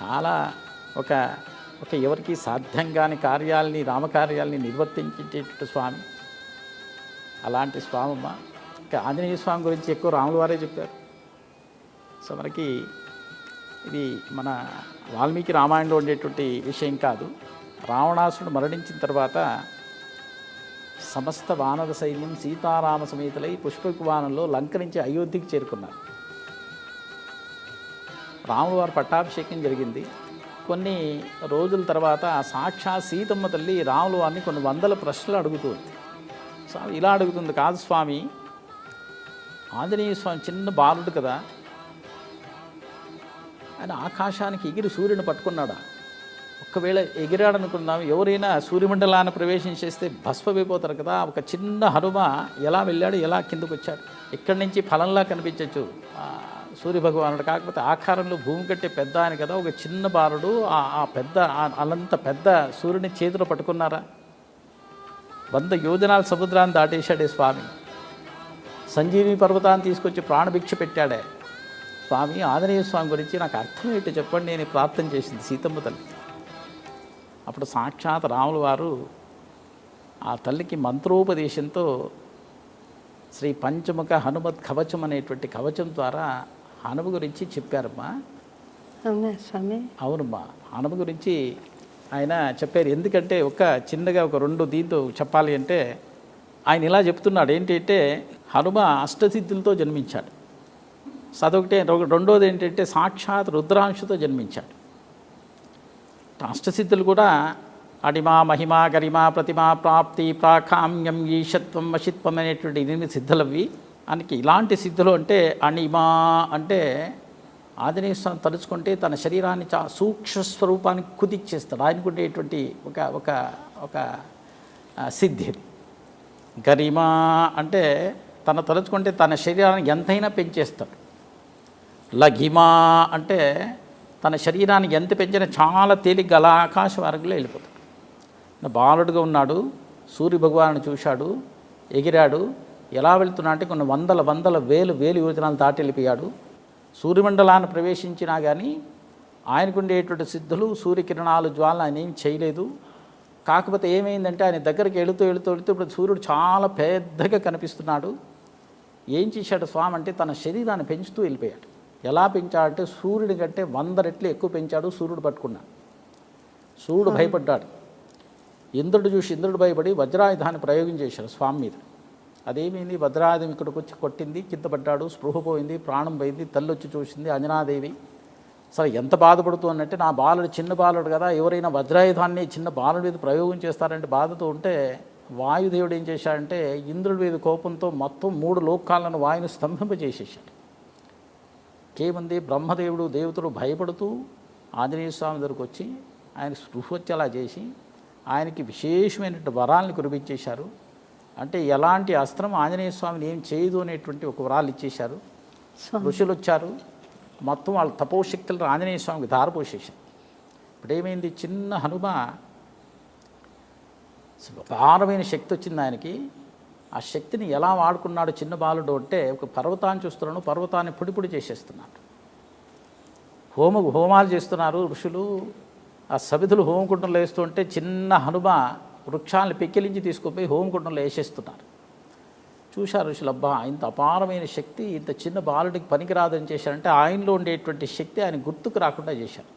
చాలా ఒక ఎవరికి సాధ్యం కాని కార్యాలని, రామకార్యాలని నిర్వర్తించేటటువంటి స్వామి. అలాంటి స్వామమ్మ. ఇంకా ఆంజనేయ స్వామి గురించి ఎక్కువ రాముల వారే చెప్పారు. సో మనకి ఇది మన వాల్మీకి రామాయణంలో ఉండేటువంటి విషయం కాదు. రావణాసురుడు మరణించిన తర్వాత సమస్త వానర సైన్యం సీతారామ సమేతులై పుష్పక విమానంలో లంక నుంచి అయోధ్యకి చేరుకున్నారు. రాముల వారి పట్టాభిషేకం జరిగింది. కొన్ని రోజుల తర్వాత సాక్షాత్ సీతమ్మ తల్లి రాముల వారిని కొన్ని వందల ప్రశ్నలు అడుగుతుంది. స్వామి ఇలా అడుగుతుంది, కాదు స్వామి, ఆంజనేయ స్వామి చిన్న బాలుడు కదా, ఆయన ఆకాశానికి ఎగిరి సూర్యుని పట్టుకున్నాడా? ఒకవేళ ఎగిరాడనుకుందాం, ఎవరైనా సూర్యమండలాన్ని ప్రవేశం చేస్తే భస్మమైపోతారు కదా. ఒక చిన్న హనుమ ఎలా వెళ్ళాడు, ఎలా కిందకు వచ్చాడు? ఇక్కడి నుంచి ఫలంలా కనిపించవచ్చు సూర్యభగవానుడు. కాకపోతే ఆకారంలో భూమి కంటే పెద్ద ఆయన కదా. ఒక చిన్న బాలుడు ఆ పెద్ద అలంత పెద్ద సూర్యుని చేతిలో పట్టుకున్నారా? 100 యోజనాల సముద్రాన్ని దాటేశాడే స్వామి. సంజీవి పర్వతాన్ని తీసుకొచ్చి ప్రాణభిక్ష పెట్టాడే స్వామి. ఆంజనేయ స్వామి గురించి నాకు అర్థం ఏంటో చెప్పండి నేను ప్రార్థన చేసింది సీతమ్మ తల్లి. అప్పుడు సాక్షాత్ రాముల వారు ఆ తల్లికి మంత్రోపదేశంతో శ్రీ పంచముఖ హనుమత్ కవచం అనేటువంటి కవచం ద్వారా హనుమ గురించి చెప్పారమ్మా. అవునా స్వామి? అవునమ్మా, హనుమ గురించి ఆయన చెప్పారు. ఎందుకంటే చిన్నగా 2 దీంతో చెప్పాలి అంటే ఆయన ఇలా చెప్తున్నాడు. ఏంటంటే హనుమ అష్టసిద్ధులతో జన్మించాడు. అదొకటే. రెండోది ఏంటంటే సాక్షాత్ రుద్రాంశతో జన్మించాడు. అష్టసిద్ధులు కూడా అడిమా మహిమా గరిమా ప్రతిమా ప్రాప్తి ప్రాకామ్యం ఈశత్వం వశిత్వం అనేటువంటి 8 సిద్ధులవి. ఆయనకి ఇలాంటి సిద్ధులు అంటే అణిమా అంటే ఆంజనేయ స్వామి తలుచుకుంటే తన శరీరాన్ని సూక్ష్మ స్వరూపానికి కుదిచ్చేస్తాడు. ఆయనకు ఉండేటువంటి ఒక సిద్ధి. గరిమా అంటే తలుచుకుంటే తన శరీరాన్ని ఎంతైనా పెంచేస్తాడు. లఘిమా అంటే తన శరీరాన్ని ఎంత పెంచినా చాలా తేలిగ్గా అలా ఆకాశ మార్గంలో వెళ్ళిపోతాడు. బాలుడుగా ఉన్నాడు, సూర్య భగవాను చూశాడు, ఎగిరాడు. ఎలా వెళ్తున్నా అంటే కొన్ని వందల వేలు యోజనాలు దాటి వెళ్ళిపోయాడు. సూర్యమండలాన్ని ప్రవేశించినా కానీ ఆయనకు ఉండేటువంటి సిద్ధులు సూర్యకిరణాలు జ్వాలను ఆయన ఏం చేయలేదు. కాకపోతే ఏమైందంటే ఆయన దగ్గరికి వెళుతూ ఇప్పుడు సూర్యుడు చాలా పెద్దగా కనిపిస్తున్నాడు. ఏం చేశాడు స్వామి అంటే తన శరీరాన్ని పెంచుతూ వెళ్ళిపోయాడు. ఎలా పెంచాడంటే సూర్యుడి కంటే 100 రెట్లు ఎక్కువ పెంచాడు. సూర్యుడు పట్టుకున్నాడు. సూర్యుడు భయపడ్డాడు. ఇంద్రుడు భయపడి వజ్రాయుధాన్ని ప్రయోగం చేశాడు స్వామి మీద. అదేమైంది, వజ్రాయుధం ఇక్కడికి వచ్చి కొట్టింది, కింద పడ్డాడు, స్పృహ పోయింది, ప్రాణం పోయింది. తల్లి వచ్చి చూసింది అంజనాదేవి. సరే ఎంత బాధపడుతుందంటే నా బాలుడు చిన్న బాలుడు కదా, ఎవరైనా వజ్రాయుధాన్ని చిన్న బాలుడి మీద ప్రయోగం చేస్తారంటే బాధతో ఉంటే వాయుదేవుడు ఏం చేశాడంటే ఇంద్రుడి మీద కోపంతో మొత్తం 3 లోకాలను వాయుని స్తంభింపజేసేసాడు. కేమంది బ్రహ్మదేవుడు దేవతలు భయపడుతూ ఆంజనేయ స్వామి దగ్గరకు వచ్చి ఆయన స్పృహ వచ్చేలా చేసి ఆయనకి విశేషమైనటువంటి వరాలను కురిపించేశారు. అంటే ఎలాంటి అస్త్రం ఆంజనేయ స్వామిని ఏం చేయదు అనేటువంటి ఒక వరాలు ఇచ్చేశారు. ఋషులు వచ్చారు, మొత్తం వాళ్ళ తపోశక్తులను ఆంజనేయ స్వామికి ధారపోసేశారు. ఇప్పుడు ఏమైంది, చిన్న హనుమ అపారమైన శక్తి వచ్చింది ఆయనకి. ఆ శక్తిని ఎలా వాడుకున్నాడు చిన్న బాలుడు అంటే ఒక పర్వతాన్ని చూస్తున్నాడు, పర్వతాన్ని పొడి చేసేస్తున్నాడు. హోమాలు చేస్తున్నారు ఋషులు. ఆ సవిధులు హోమకుండంలో వేస్తుంటే చిన్న హనుమ వృక్షాలను పెక్కిలించి తీసుకుపోయి హోమకుండంలో వేసేస్తున్నారు. చూశారు ఋషులు, అబ్బా ఇంత అపారమైన శక్తి ఇంత చిన్న బాలుడికి పనికిరాదని చేశారంటే ఆయనలో ఉండేటువంటి శక్తి ఆయన గుర్తుకు రాకుండా చేశారు.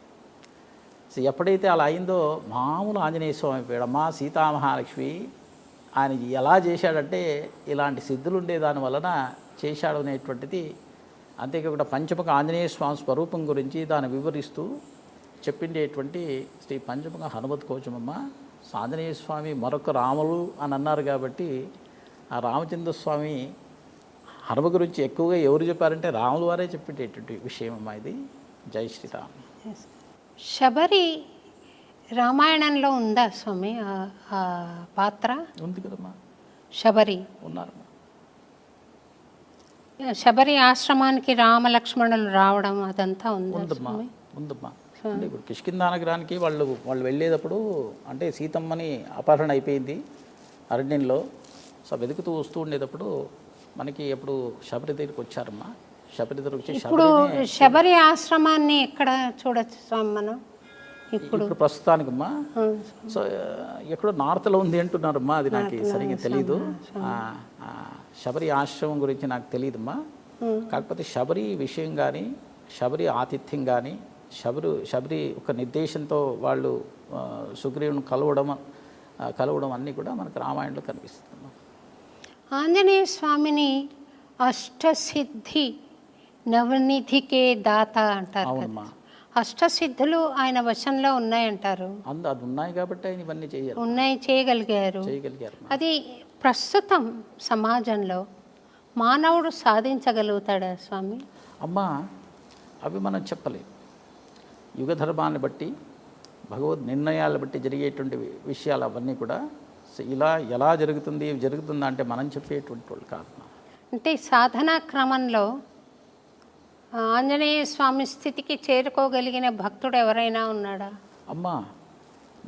సో ఎప్పుడైతే అలా అయిందో మామూలు ఆంజనేయ స్వామి పేడమ్మా సీతామహాలక్ష్మి ఆయన ఎలా చేశాడంటే ఇలాంటి సిద్ధులు ఉండే దాని వలన చేశాడు అనేటువంటిది. అంతేకాకుండా పంచముఖ ఆంజనేయ స్వామి స్వరూపం గురించి దాన్ని వివరిస్తూ చెప్పిండేటువంటి శ్రీ పంచముఖ హనుమత్ కవచమమ్మ. ఆంజనేయ స్వామి మరొక రాములు అని అన్నారు కాబట్టి ఆ రామచంద్ర స్వామి హనుమ గురించి ఎక్కువగా ఎవరు చెప్పారంటే రాముల వారే చెప్పేటటువంటి విషయం అమ్మా ఇది. జై శ్రీరామ్. శబరి రామాయణంలో ఉందా స్వామి ఆ పాత్ర? ఉంది కదమ్మా. శబరి ఉన్నారమ్మా. శబరి ఆశ్రమానికి రామలక్ష్మణులు రావడం అదంతా ఉందా ఉందమ్మా స్వామి? ఉందమ్మా. అంటే ఇప్పుడు కిష్కింధా నగరానికి వాళ్ళు వెళ్ళేటప్పుడు అంటే సీతమ్మని అపహరణ అయిపోయింది అరణ్యంలో. సో వెతుకుతూ వస్తూ ఉండేటప్పుడు మనకి ఎప్పుడు శబరి దగ్గరికి వచ్చారమ్మా. శబరి దగ్గర వచ్చి ఇప్పుడు శబరిని శబరి ఆశ్రమాన్ని ఎక్కడ చూడొచ్చు స్వామి మనం? ఇప్పుడు ప్రస్తుతానికమ్మా సో ఎక్కడో నార్త్లో ఉంది అంటున్నారమ్మా. అది నాకు సరిగ్గా తెలీదు. శబరి ఆశ్రమం గురించి నాకు తెలియదమ్మా. కాకపోతే శబరి విషయం కానీ శబరి ఆతిథ్యం కానీ శబరి ఒక నిర్దేశంతో వాళ్ళు సుగ్రీవుని కలవడం అన్నీ కూడా మనకు రామాయణంలో కనిపిస్తుందమ్మా. ఆంజనేయ స్వామిని అష్టసిద్ధి నవనిధికే దాత అంటారు కదా. అవునమ్మా. అష్టసిద్ధులు ఆయన వశంలో ఉన్నాయంటారు. అది ఉన్నాయి కాబట్టి ఆయన ఇవన్నీ చేయగలిగారు. అది ప్రస్తుతం సమాజంలో మానవుడు సాధించగలుగుతాడా స్వామి? అమ్మా అవి మనం చెప్పలేం. యుగ ధర్మాన్ని బట్టి భగవద్ నిర్ణయాలను బట్టి జరిగేటువంటి విషయాలు అవన్నీ కూడా ఇలా ఎలా జరుగుతుందా అంటే మనం చెప్పేటువంటి వాళ్ళు కాదు. అంటే సాధనా క్రమంలో ఆంజనేయ స్వామి స్థితికి చేరుకోగలిగిన భక్తుడు ఎవరైనా ఉన్నాడా? అమ్మా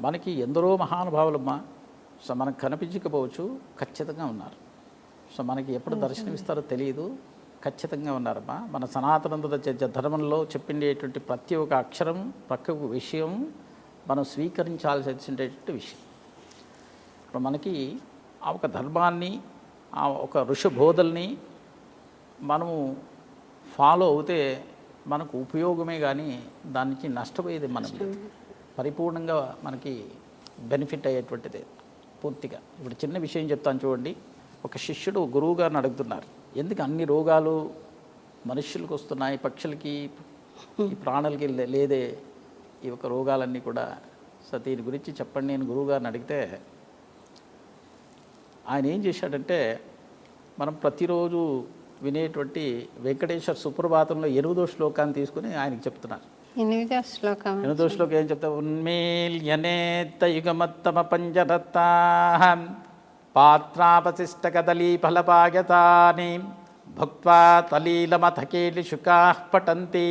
మనకి ఎందరో మహానుభావులమ్మా. సో మనకు కనిపించకపోవచ్చు, ఖచ్చితంగా ఉన్నారు. సో మనకి ఎప్పుడు దర్శనమిస్తారో తెలియదు, ఖచ్చితంగా ఉన్నారమ్మా. మన సనాతన ధర్మంలో చెప్పిండేటువంటి ప్రతి ఒక్క అక్షరం ప్రతి ఒక్క విషయం మనం స్వీకరించాల్సినటువంటి విషయం. ఇప్పుడు మనకి ఆ ఒక ధర్మాన్ని ఆ ఒక ఋషి బోధల్ని మనము ఫాలో అవుతే మనకు ఉపయోగమే కానీ దాని నుంచి నష్టపోయేది మనం పరిపూర్ణంగా మనకి బెనిఫిట్ అయ్యేటువంటిది పూర్తిగా. ఇప్పుడు చిన్న విషయం చెప్తాను చూడండి. ఒక శిష్యుడు గురువు గారిని అడుగుతున్నారు, ఎందుకు అన్ని రోగాలు మనుష్యులకు వస్తున్నాయి, పక్షులకి ఈ ప్రాణులకి లేదే ఈ యొక్క రోగాలన్నీ కూడా, సో దీని గురించి చెప్పండి నేను గురువు గారిని అడిగితే ఆయన ఏం చేశాడంటే మనం ప్రతిరోజు వినేటువంటి వెంకటేశ్వర సుప్రభాతంలో 8వ శ్లోకాన్ని తీసుకుని ఆయనకి చెప్తున్నారు. 8వ శ్లోకం ఏం చెప్తా? ఉన్మీల్యనేత్తయుగమత్తమ పంచరత్తాహం పాత్రాపశిష్ట కదలీ ఫలపాయతాని భుక్త్వా తలీలమథకేలి శుకాః పఠంతి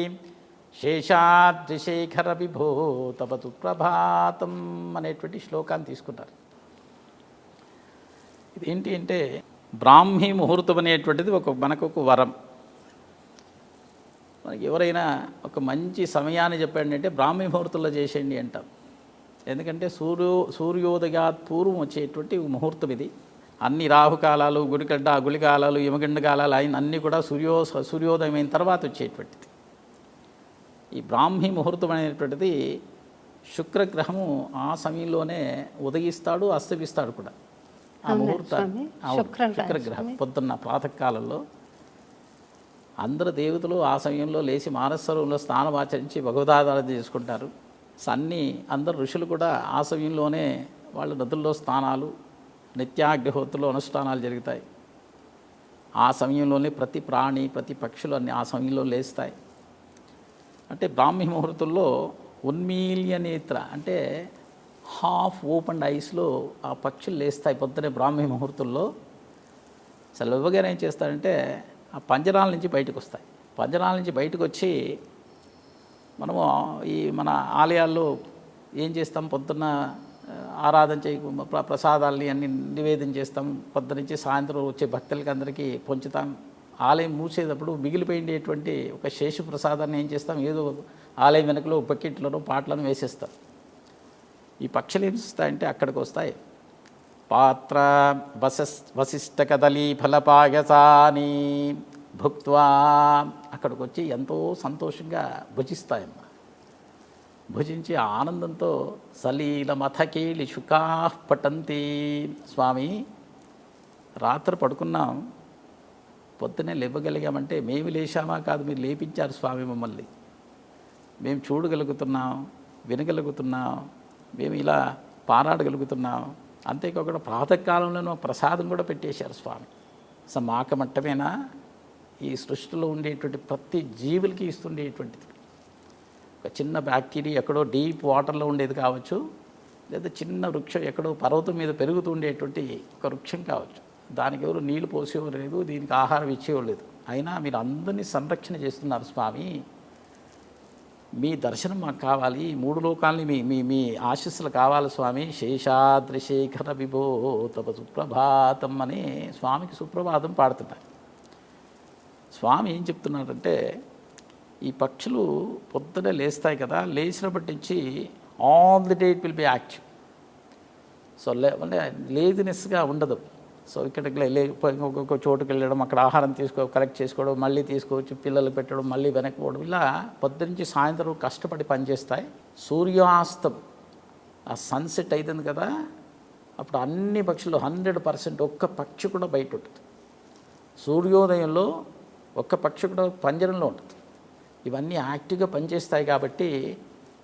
శేషాద్రిశేఖర విభో తవతు ప్రభాతం అనేటువంటి శ్లోకాన్ని తీసుకున్నారు. ఇదేంటి అంటే బ్రాహ్మీ ముహూర్తం అనేటువంటిది మనకు ఒక వరం. మనకి ఎవరైనా ఒక మంచి సమయాన్ని చెప్పండి బ్రాహ్మీ ముహూర్తంలో చేసేయండి అంటాం. ఎందుకంటే సూర్యోదయాత్ పూర్వం వచ్చేటువంటి ముహూర్తం ఇది. అన్ని రాహుకాలాలు, గుళికాలాలు, యమగండ కాలాలు అన్నీ కూడా సూర్యోదయం అయిన తర్వాత వచ్చేటువంటిది. ఈ బ్రాహ్మీ ముహూర్తం అనేటువంటిది శుక్రగ్రహము ఆ సమయంలోనే ఉదయిస్తాడు, అస్తమిస్తాడు కూడా. ఆ ముహూర్తాన్ని శుక్రగ్రహం పొద్దున్న ప్రాతకాలంలో అందరు దేవతలు ఆ సమయంలో లేచి మానసరోవరంలో స్నానం ఆచరించి భగవదారాధన చేసుకుంటారు. అందరు ఋషులు కూడా ఆ సమయంలోనే వాళ్ళు నదుల్లో స్నానాలు, నిత్యాగ్నిహోత్రులు అనుష్ఠానాలు జరుగుతాయి. ఆ సమయంలోనే ప్రతి ప్రాణి, ప్రతి పక్షులు అన్నీ ఆ సమయంలో లేస్తాయి. అంటే బ్రాహ్మీ ముహూర్తంలో ఉన్మీల్య నేత్ర అంటే హాఫ్ ఓపెన్ ఐస్లో ఆ పక్షులు లేస్తాయి పొద్దునే బ్రాహ్మీ ముహూర్తంలో. అసలు ఇవ్వగానే ఏం చేస్తారంటే ఆ పంజరాల నుంచి బయటకు వస్తాయి. పంజరాల నుంచి బయటకు వచ్చి మనము మన ఆలయాల్లో ఏం చేస్తాం, పొద్దున్న ఆరాధన ప్రసాదాలని అన్ని నివేదన చేస్తాం. పొద్దునుంచి సాయంత్రం వచ్చే భక్తులకి అందరికీ పంచుతాం. ఆలయం మూసేటప్పుడు మిగిలిపోయేటువంటి ఒక శేషు ప్రసాదాన్ని ఏం చేస్తాం, ఏదో ఆలయం వెనుకలో బకెట్లను పాటలను వేసేస్తాం. ఈ పక్షులు ఏం చేస్తాయంటే అక్కడికి వస్తాయి. పాత్ర వశిష్ట కదలీ ఫలపాయసాని భుక్త్వా అక్కడికి వచ్చి ఎంతో సంతోషంగా భుజిస్తాయమ్మా. భుజించి ఆనందంతో సలీలమథకేళి శుకాః పఠంతి. స్వామి రాత్రి పడుకున్నాం, పొద్దునే లేవగలిగామంటే మేము లేచామా కాదు, మీరు లేపించారు స్వామి మమ్మల్ని. మేము చూడగలుగుతున్నాం, వినగలుగుతున్నాం, మేము ఇలా పారాడగలుగుతున్నాం. అంతేకాకుండా ప్రాతకాలంలో ప్రసాదం కూడా పెట్టేశారు స్వామి. అసలు మాకమట్టమేనా ఈ సృష్టిలో ఉండేటువంటి ప్రతి జీవులకి ఇస్తుండేటువంటిది. ఒక చిన్న బ్యాక్టీరియా ఎక్కడో డీప్ వాటర్లో ఉండేది కావచ్చు, లేదా చిన్న వృక్షం ఎక్కడో పర్వతం మీద పెరుగుతూ ఉండేటువంటి ఒక వృక్షం కావచ్చు. దానికి ఎవరు నీళ్లు పోసేవారు లేదు, దీనికి ఆహారం ఇచ్చేవారు లేదు. అయినా మీరు అందరినీ సంరక్షణ చేస్తున్నారు స్వామి, మీ దర్శనం మాకు కావాలి, 3 లోకాలని మీ మీ మీ ఆశీస్సులు కావాలి స్వామి. శేషాద్రిశేఖర విభో తప సుప్రభాతం అని స్వామికి సుప్రభాతం పాడుతున్నారు. స్వామి ఏం చెప్తున్నాడంటే, ఈ పక్షులు పొద్దునే లేస్తాయి కదా, లేచినప్పటి నుంచి all the day it will be active. So అంటే లేజినెస్గా ఉండదు. సో ఇక్కడికి ఇంకొక చోటుకి వెళ్ళడం, అక్కడ ఆహారం కలెక్ట్ చేసుకోవడం, మళ్ళీ తీసుకొచ్చి పిల్లలు పెట్టడం, మళ్ళీ వెనక్కి పోవడం, ఇలా పొద్దునుంచి సాయంత్రం కష్టపడి పనిచేస్తాయి. సూర్యాస్తం ఆ సన్సెట్ అవుతుంది కదా, అప్పుడు అన్ని పక్షులు 100% ఒక్క పక్షి కూడా బయట ఉంటుంది. సూర్యోదయంలో ఒక్క పక్షి కూడా పంజరంలో ఉంటుంది. ఇవన్నీ యాక్టివ్గా పనిచేస్తాయి కాబట్టి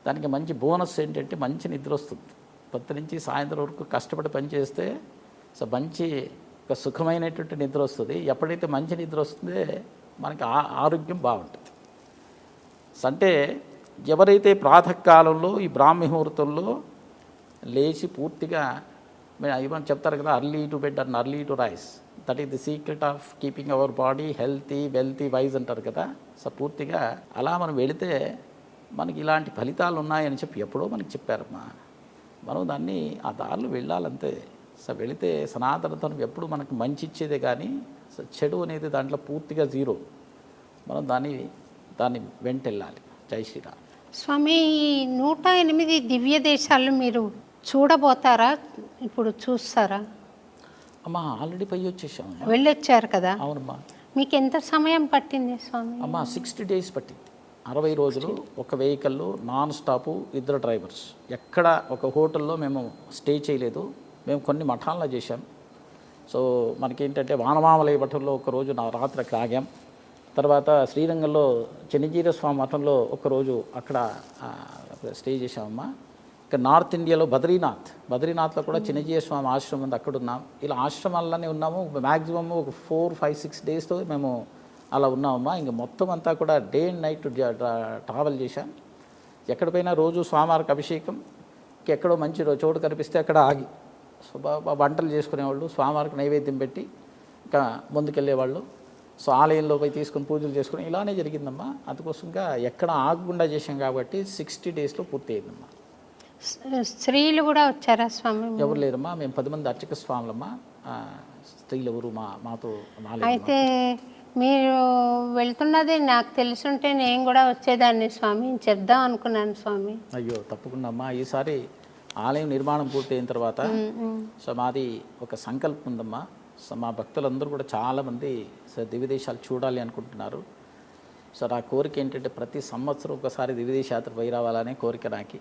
దానికి మంచి బోనస్ ఏంటంటే మంచి నిద్ర వస్తుంది. పొద్దు నుంచి సాయంత్రం వరకు కష్టపడి పనిచేస్తే సో మంచి ఒక సుఖమైనటువంటి నిద్ర వస్తుంది. ఎప్పుడైతే మంచి నిద్ర వస్తుందో మనకి ఆరోగ్యం బాగుంటుంది. అంటే ఎవరైతే ప్రాతకాలంలో ఈ బ్రాహ్మీ ముహూర్తంలో లేచి పూర్తిగా ఇవన్నీ చెప్తారు కదా, early to bed and early to rice, that is the secret of keeping our body healthy wealthy wise అంటారు కదా. సో పూర్తిగా అలా మనం వెళితే మనకి ఇలాంటి ఫలితాలు ఉన్నాయని చెప్పి ఎప్పుడో మనకి చెప్పారమ్మా. మనం దాన్ని ఆ దారిలో వెళ్ళాలంతే. సో వెళితే సనాతనతనం ఎప్పుడు మనకు మంచి ఇచ్చేదే కానీ సో చెడు అనేది దాంట్లో పూర్తిగా జీరో. మనం దాన్ని వెంటెళ్ళాలి. జై శ్రీరామ్. స్వామి, ఈ 108 దివ్య దేశాలు మీరు చూడబోతారా? ఇప్పుడు చూస్తారా? అమ్మా ఆల్రెడీ పోయి వచ్చేసాం. వెళ్ళొచ్చారు కదా? అవునమ్మా. మీకు ఎంత సమయం పట్టింది స్వామి? అమ్మా 60 days పట్టింది. 60 రోజులు ఒక వెహికల్లో నాన్ స్టాపు, 2 డ్రైవర్స్. ఎక్కడ ఒక హోటల్లో మేము స్టే చేయలేదు. మేము కొన్ని మఠాల్లో చేశాం. సో మనకేంటంటే వానమామలయ మఠంలో ఒకరోజు రాత్రి అక్కడ ఆగాం. తర్వాత శ్రీరంగంలో చిన్నజీర స్వామి మఠంలో ఒకరోజు అక్కడ స్టే చేశామమ్మా. ఇక నార్త్ ఇండియాలో బద్రీనాథ్లో కూడా చిన్నజీర స్వామి ఆశ్రమం ఉంది, అక్కడ ఉన్నాం. ఇలా ఆశ్రమాల్లోనే ఉన్నాము. మ్యాక్సిమమ్ ఒక 4-5-6 days మేము అలా ఉన్నామమ్మా. ఇంక మొత్తం అంతా కూడా డే అండ్ నైట్ ట్రావెల్ చేశాం. ఎక్కడ పోయినా రోజు స్వామివారికి అభిషేకం, ఎక్కడో మంచి చోటు కనిపిస్తే అక్కడ ఆగి వంటలు చేసుకునేవాళ్ళు, స్వామివారికి నైవేద్యం పెట్టి ఇంకా ముందుకెళ్ళేవాళ్ళు. సో ఆలయంలో పోయి తీసుకుని పూజలు చేసుకుని ఇలానే జరిగిందమ్మా. అందుకోసంగా ఎక్కడ ఆగకుండా చేశాం కాబట్టి 60 daysలో పూర్తి అయిందమ్మా. స్త్రీలు కూడా వచ్చారా స్వామి? ఎవరు లేరమ్మా. మేము 10 మంది అర్చక స్వాములమ్మా. స్త్రీలు ఎవరు మాతో అయితే మీరు వెళ్తున్నది నాకు తెలుసుంటే నేను కూడా వచ్చేదాన్ని స్వామి, చెప్దాం అనుకున్నాను స్వామి. అయ్యో తప్పకుండా అమ్మా. ఈసారి ఆలయం నిర్మాణం పూర్తయిన తర్వాత సో మాది ఒక సంకల్పం ఉందమ్మా. సో మా భక్తులందరూ కూడా చాలామంది సో దివ్యదేశాలు చూడాలి అనుకుంటున్నారు. సో నా కోరిక ఏంటంటే ప్రతి సంవత్సరం ఒకసారి దివ్యదేశ యాత్ర పోయి రావాలనే కోరిక నాకు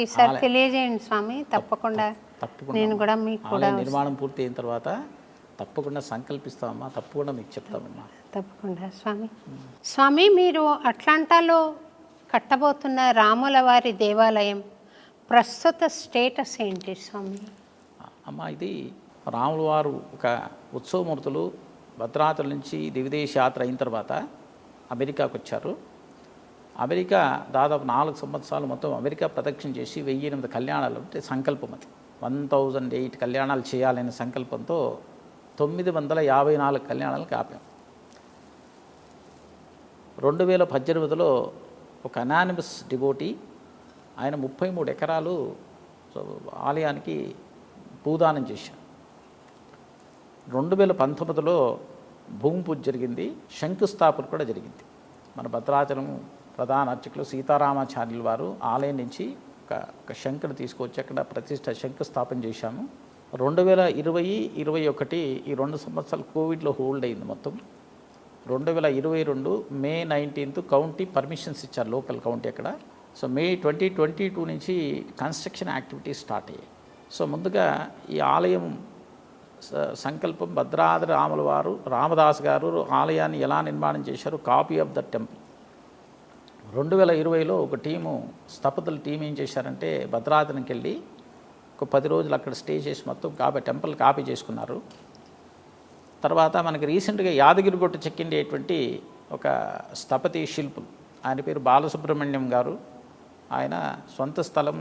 ఈసారి తెలియజేయండి స్వామి. తప్పకుండా నేను కూడా మీకు కూడా నిర్మాణం పూర్తి అయిన తర్వాత తప్పకుండా సంకల్పిస్తామమ్మా. తప్పకుండా మీకు చెప్తామమ్మా. తప్పకుండా స్వామి. స్వామి, మీరు అట్లాంటాలో కట్టబోతున్న రాముల వారి దేవాలయం ప్రస్తుత స్టేటస్ ఏంటి స్వామి? అమ్మ, ఇది రాముల వారు ఒక ఉత్సవమూర్తులు భద్రాచలం నుంచి దివిదేశ యాత్ర అయిన తర్వాత అమెరికాకు వచ్చారు. అమెరికా దాదాపు 4 సంవత్సరాలు మొత్తం అమెరికా ప్రదక్షిణ చేసి 1008 కళ్యాణాలు అంటే సంకల్పం. అది 1008 కళ్యాణాలు చేయాలనే సంకల్పంతో 954 కళ్యాణాలకు ఆపాం. 2018లో ఒక అనానిమస్ డివోటీ ఆయన 33 ఎకరాలు ఆలయానికి భూదానం చేశారు. 2019లో భూమి పూజ జరిగింది, శంకుస్థాపన కూడా జరిగింది. మన భద్రాచలం ప్రధాన అర్చకులు సీతారామాచార్యుల వారు ఆలయం నుంచి ఒక శంకును తీసుకొచ్చి అక్కడ ప్రతిష్ట శంకుస్థాపన చేశాము. 2020-21 ఈ 2 సంవత్సరాలు కోవిడ్లో హోల్డ్ అయింది మొత్తం. 2022 May 19 కౌంటీ పర్మిషన్స్ ఇచ్చారు, లోకల్ కౌంటీ అక్కడ. సో May 2022 నుంచి కన్స్ట్రక్షన్ యాక్టివిటీస్ స్టార్ట్ అయ్యాయి. సో ముందుగా ఈ ఆలయం సంకల్పం భద్రాద్రి రాముల వారు రామదాస్ గారు ఆలయాన్ని ఎలా నిర్మాణం చేశారు, కాపీ ఆఫ్ ద టెంపుల్. 2020లో ఒక టీము స్థపతుల టీం ఏం చేశారంటే భద్రాద్రికి వెళ్ళి ఒక 10 రోజులు అక్కడ స్టే చేసి మొత్తం టెంపుల్ కాపీ చేసుకున్నారు. తర్వాత మనకి రీసెంట్గా యాదగిరిగుట్ట చెక్కిండేటువంటి ఒక స్థపతి శిల్పులు, ఆయన పేరు బాలసుబ్రహ్మణ్యం గారు. ఆయన సొంత స్థలం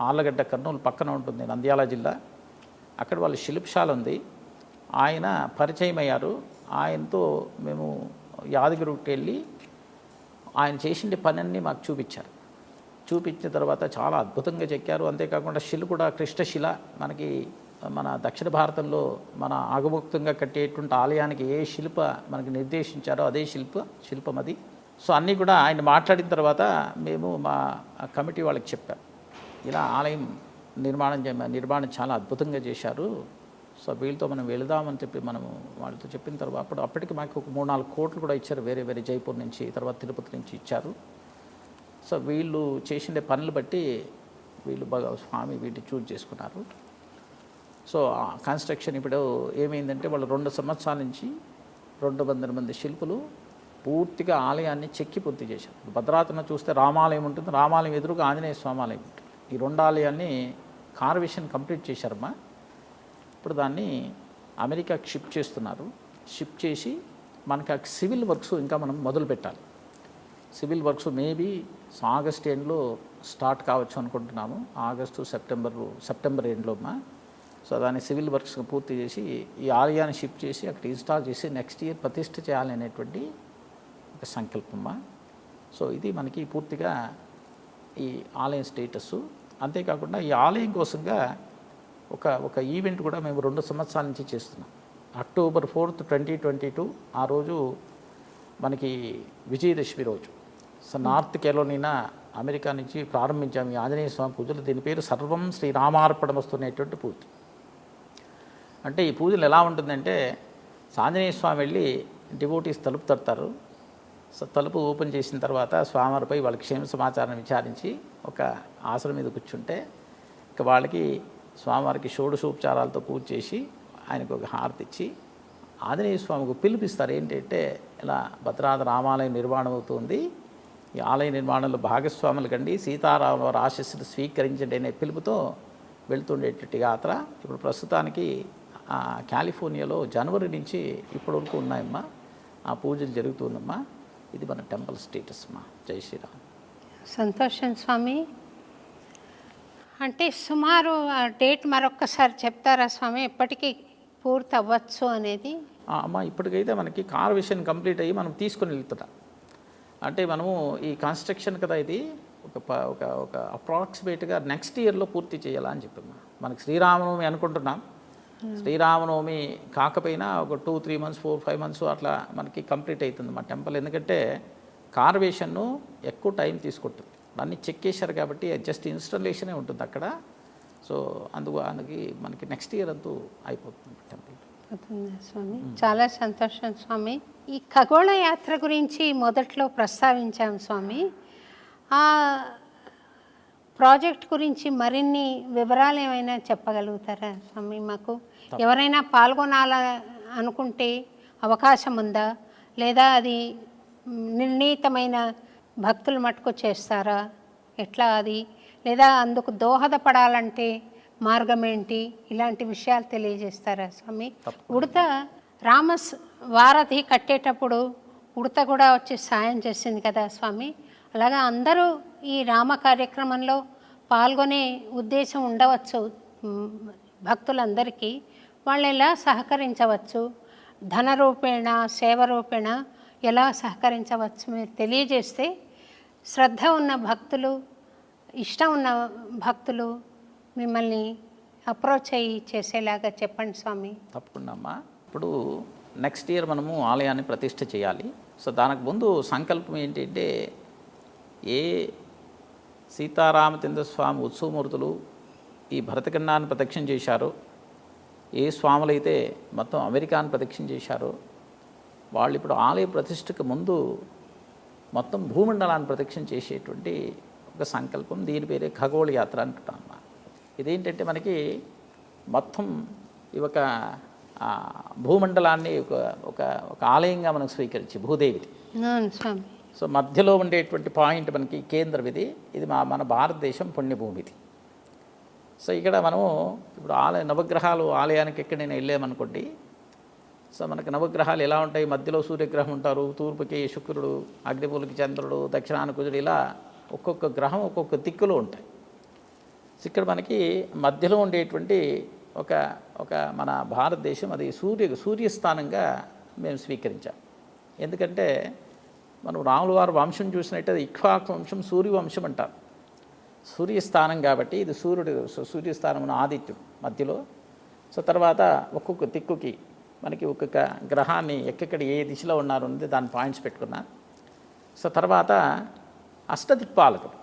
ఆళ్ళగడ్డ, కర్నూలు పక్కన ఉంటుంది, నంద్యాల జిల్లా. అక్కడ వాళ్ళ శిల్పశాల ఉంది. ఆయన పరిచయం అయ్యారు. ఆయనతో మేము యాదగిరికి వెళ్ళి ఆయన చేసిన పనన్నీ మాకు చూపించారు. చూపించిన తర్వాత చాలా అద్భుతంగా చెక్కారు. అంతేకాకుండా శిల కూడా కృష్ణశిల మనకి మన దక్షిణ భారతంలో మన ఆగముక్తంగా కట్టేటువంటి ఆలయానికి ఏ శిల్ప మనకి నిర్దేశించారో అదే శిల్పం అది. సో అన్నీ కూడా ఆయన మాట్లాడిన తర్వాత మేము మా కమిటీ వాళ్ళకి చెప్పాం, ఇలా ఆలయం నిర్మాణం చాలా అద్భుతంగా చేశారు. సో వీళ్ళతో మనం వెళదామని చెప్పి మనము వాళ్ళతో చెప్పిన తర్వాత అప్పటికి మాకు ఒక 3-4 కోట్లు కూడా ఇచ్చారు. వేరే జైపూర్ నుంచి, తర్వాత తిరుపతి నుంచి ఇచ్చారు. సో వీళ్ళు చేసిన పనులు బట్టి వీళ్ళు బాగా స్వామి వీటిని చూజ్ చేసుకున్నారు. సో కన్స్ట్రక్షన్ ఇప్పుడు ఏమైందంటే వాళ్ళు 2 సంవత్సరాల నుంచి 200 మంది శిల్పులు పూర్తిగా ఆలయాన్ని చెక్కి పూర్తి చేశారు. భద్రాచలం చూస్తే రామాలయం ఉంటుంది, రామాలయం ఎదురుగా ఆంజనేయ స్వామి ఆలయం ఉంటుంది. ఈ 2 ఆలయాన్ని కార్వేషన్ కంప్లీట్ చేశారమ్మా. ఇప్పుడు దాన్ని అమెరికాకి షిఫ్ట్ చేస్తున్నారు. షిఫ్ట్ చేసి మనకి ఆ సివిల్ వర్క్స్ ఇంకా మనం మొదలు పెట్టాలి. సివిల్ వర్క్స్ మేబీ ఆగస్ట్ ఎండ్లో స్టార్ట్ కావచ్చు అనుకుంటున్నాము. సెప్టెంబర్ ఎండ్లో అమ్మా. సో దాన్ని సివిల్ వర్క్స్ పూర్తి చేసి ఈ ఆలయాన్ని షిఫ్ట్ చేసి అక్కడ ఇన్స్టాల్ చేసి నెక్స్ట్ ఇయర్ ప్రతిష్ఠ చేయాలి అనేటువంటి ఒక సంకల్పమ్మా. సో ఇది మనకి పూర్తిగా ఈ ఆలయం స్టేటస్. అంతేకాకుండా ఈ ఆలయం కోసంగా ఒక ఈవెంట్ కూడా మేము 2 సంవత్సరాల నుంచి చేస్తున్నాం. అక్టోబర్ 4, 2022 ఆ రోజు మనకి విజయదశమి రోజు. సో నార్త్ కెరోలినా అమెరికా నుంచి ప్రారంభించాము ఈ ఆంజనేయ స్వామి పూజలు. దీని పేరు సర్వం శ్రీరామార్పణమస్తు అనేటువంటి పూజ. అంటే ఈ పూజలు ఎలా ఉంటుందంటే ఆంజనేయ స్వామి వెళ్ళి డివోటీస్ తలుపు తడతారు. సో తలుపు ఓపెన్ చేసిన తర్వాత స్వామివారిపై వాళ్ళ క్షేమ సమాచారం విచారించి ఒక ఆసనం మీద కూర్చుంటే ఇక వాళ్ళకి స్వామివారికి షోడశోపచారాలతో పూజ చేసి ఆయనకు ఒక హారతి ఇచ్చి ఆంజనేయ స్వామికి పిలుపిస్తారు. ఏంటంటే ఇలా భద్రాద్రి రామాలయం నిర్మాణం అవుతుంది, ఈ ఆలయ నిర్మాణంలో భాగస్వాములు కండి, సీతారాముల వారి ఆశీస్సులు స్వీకరించండి అనే పిలుపుతో వెళ్తుండేటట్టు యాత్ర. ఇప్పుడు ప్రస్తుతానికి కాలిఫోర్నియాలో జనవరి నుంచి ఇప్పటి వరకు ఉన్నాయమ్మా, ఆ పూజలు జరుగుతుందమ్మా. ఇది మన టెంపుల్ స్టేటస్ అమ్మా. జై శ్రీరామ్. సంతోషం స్వామి. అంటే సుమారు ఆ డేట్ మరొక్కసారి చెప్తారా స్వామి, ఎప్పటికీ పూర్తి అవ్వచ్చు అనేది? అమ్మ ఇప్పటికైతే మనకి కార్వేషన్ కంప్లీట్ అయ్యి మనం తీసుకొని వెళ్తున్నాం. అంటే మనము ఈ కన్స్ట్రక్షన్ కదా ఇది ఒక అప్రాక్సిమేట్గా నెక్స్ట్ ఇయర్లో పూర్తి చేయాలని చెప్పమ్మా. మనకి శ్రీరామనవమి అనుకుంటున్నాం. శ్రీరామనవమి కాకపోయినా ఒక 2-3 months 4-5 months అట్లా మనకి కంప్లీట్ అవుతుంది మా టెంపుల్. ఎందుకంటే కార్వేషన్ను ఎక్కువ టైం తీసుకుంటుంది. అన్నీ చెక్ చేశారు కాబట్టి జస్ట్ ఇన్స్టాలేషనే ఉంటుంది అక్కడ. సో అందుకు మనకి నెక్స్ట్ ఇయర్ అంతా అయిపోతుంది టెంపుల్. స్వామి చాలా సంతోషం స్వామి. ఈ ఖగోళ యాత్ర గురించి మొదట్లో ప్రస్తావించాం స్వామి. ఆ ప్రాజెక్ట్ గురించి మరిన్ని వివరాలు ఏమైనా చెప్పగలుగుతారా స్వామి? మాకు ఎవరైనా పాల్గొనాల అనుకుంటే అవకాశం ఉందా, లేదా అది నిర్ణీతమైన భక్తులు మటుకు చేస్తారా, ఎట్లా అది, లేదా అందుకు దోహదపడాలంటే మార్గం ఏంటి, ఇలాంటి విషయాలు తెలియజేస్తారా స్వామి? ఉడత వారధి కట్టేటప్పుడు ఉడత కూడా వచ్చి సాయం చేసింది కదా స్వామి. అలాగా అందరూ ఈ రామ కార్యక్రమంలో పాల్గొనే ఉద్దేశం ఉండవచ్చు భక్తులందరికీ. వాళ్ళు ఎలా సహకరించవచ్చు, ధన రూపేణ సేవ రూపేణ ఎలా సహకరించవచ్చు మీరు తెలియజేస్తే శ్రద్ధ ఉన్న భక్తులు, ఇష్టం ఉన్న భక్తులు మిమ్మల్ని అప్రోచ్ అయ్యి చేసేలాగా చెప్పండి స్వామి. తప్పకుండా అమ్మా. ఇప్పుడు నెక్స్ట్ ఇయర్ మనము ఆలయాన్ని ప్రతిష్ఠ చేయాలి. సో దానికి ముందు సంకల్పం ఏంటంటే, ఏ సీతారామచంద్ర స్వామి ఉత్సవమూర్తులు ఈ భరతఖండాన్ని ప్రదక్షిణ చేశారో, ఏ స్వాములైతే మొత్తం అమెరికాను ప్రదక్షిణ చేశారో, వాళ్ళు ఇప్పుడు ఆలయ ప్రతిష్టకు ముందు మొత్తం భూమండలాన్ని ప్రదక్షిణ చేసేటువంటి ఒక సంకల్పం. దీని పేరే ఖగోళ యాత్ర అంటున్నాం. ఇదేంటంటే మనకి మొత్తం ఈ ఒక భూమండలాన్ని ఒక ఆలయంగా మనకు స్వీకరించి భూదేవిది. సో మధ్యలో ఉండేటువంటి పాయింట్ మనకి కేంద్రం ఇది మన భారతదేశం పుణ్యభూమిది. సో ఇక్కడ మనము ఇప్పుడు నవగ్రహాలు ఆలయానికి ఎక్కడైనా వెళ్ళామనుకోండి. సో మనకి నవగ్రహాలు ఎలా ఉంటాయి, మధ్యలో సూర్యగ్రహం ఉంటారు, తూర్పుకి శుక్రుడు, అగ్నిమూలకి చంద్రుడు, దక్షిణానికి కుజుడు, ఇలా ఒక్కొక్క గ్రహం ఒక్కొక్క దిక్కులో ఉంటాయి. సో ఇక్కడ మనకి మధ్యలో ఉండేటువంటి ఒక ఒక మన భారతదేశం అది సూర్యస్థానంగా మేము స్వీకరించాం. ఎందుకంటే మనం రాముల వారి వంశం చూసినట్టయితే ఇక్ష్వాకు వంశం సూర్యవంశం అంటారు. సూర్యస్థానం కాబట్టి ఇది సూర్యస్థానం ఆదిత్యుడు మధ్యలో. సో తర్వాత ఒక్కొక్క దిక్కుకి మనకి ఒక్కొక్క గ్రహాన్ని ఎక్కడ ఏ దిశలో ఉన్నారు అనేది దాని పాయింట్స్ పెట్టుకున్నా. సో తర్వాత అష్టదిక్పాలకులు.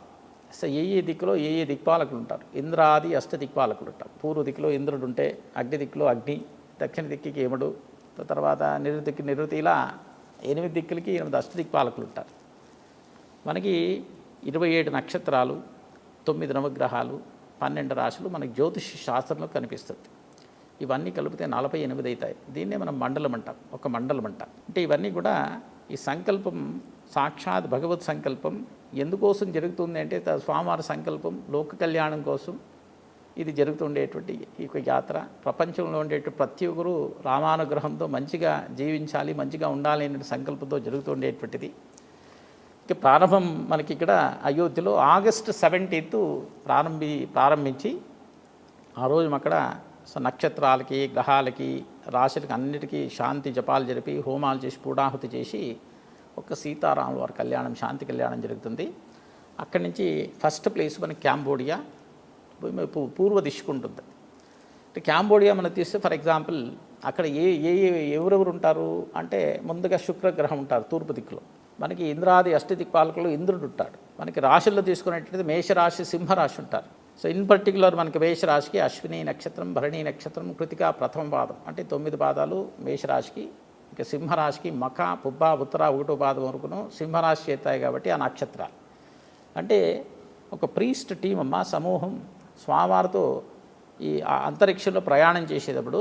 సో ఏ దిక్కులో ఏ దిక్పాలకులు ఉంటారు. ఇంద్రాది అష్టదిక్పాలకులు ఉంటారు. పూర్వ దిక్కులో ఇంద్రుడు ఉంటే, అగ్ని దిక్కులో అగ్ని, దక్షిణ దిక్కుకి యముడు, తర్వాత నిరుతి, ఇలా 8 దిక్కులకి 8 అష్టదిక్పాలకులు ఉంటారు. మనకి 27 నక్షత్రాలు, 9 నవగ్రహాలు, 12 రాశులు మనకి జ్యోతిష శాస్త్రంలో కనిపిస్తుంది. ఇవన్నీ కలిపితే 48 అవుతాయి. దీన్నే మనం మండలం అంటాం, ఒక మండలం అంటాం. అంటే ఇవన్నీ కూడా ఈ సంకల్పం సాక్షాత్ భగవత్ సంకల్పం ఎందుకోసం జరుగుతుంది అంటే స్వామివారి సంకల్పం లోక కళ్యాణం కోసం ఇది జరుగుతుండేటువంటి ఈ యాత్ర. ప్రపంచంలో ఉండేటువంటి ప్రతి ఒక్కరూ రామానుగ్రహంతో మంచిగా జీవించాలి, మంచిగా ఉండాలి అనే సంకల్పంతో జరుగుతుండేటువంటిది. ఇక ప్రారంభం మనకి ఇక్కడ అయోధ్యలో ఆగస్టు 17 ప్రారంభించి ఆ రోజు అక్కడ నక్షత్రాలకి, గ్రహాలకి, రాశులకి అన్నిటికీ శాంతి జపాలు జరిపి హోమాలు చేసి పూడాహుతి చేసి ఒక సీతారాముల వారి కళ్యాణం, శాంతి కళ్యాణం జరుగుతుంది. అక్కడి నుంచి ఫస్ట్ ప్లేస్ మనకి క్యాంబోడియా పూర్వ దిశకు ఉంటుంది. అంటే క్యాంబోడియా మనం తీస్తే ఫర్ ఎగ్జాంపుల్ అక్కడ ఎవరెవరు ఉంటారు అంటే ముందుగా శుక్రగ్రహం ఉంటారు తూర్పు దిక్కులో. మనకి ఇంద్రాది అష్టదిక్పాలకులు ఇంద్రుడు ఉంటాడు. మనకి రాశుల్లో తీసుకునేటట్టు మేషరాశి, సింహరాశి ఉంటారు. సో ఇన్ పర్టికులర్ మనకి మేషరాశికి అశ్విని నక్షత్రం, భరణి నక్షత్రం, కృతిక ప్రథమ పాదం అంటే 9 పాదాలు మేషరాశికి. ఇక సింహరాశికి మఖ, పుబ్బ, ఉత్తర 1వ పాదం వరకును సింహరాశి చేస్తాయి కాబట్టి ఆ నక్షత్రాలు. అంటే ఒక ప్రీస్ట్ టీం సమూహం స్వామివారితో ఈ అంతరిక్షంలో ప్రయాణం చేసేటప్పుడు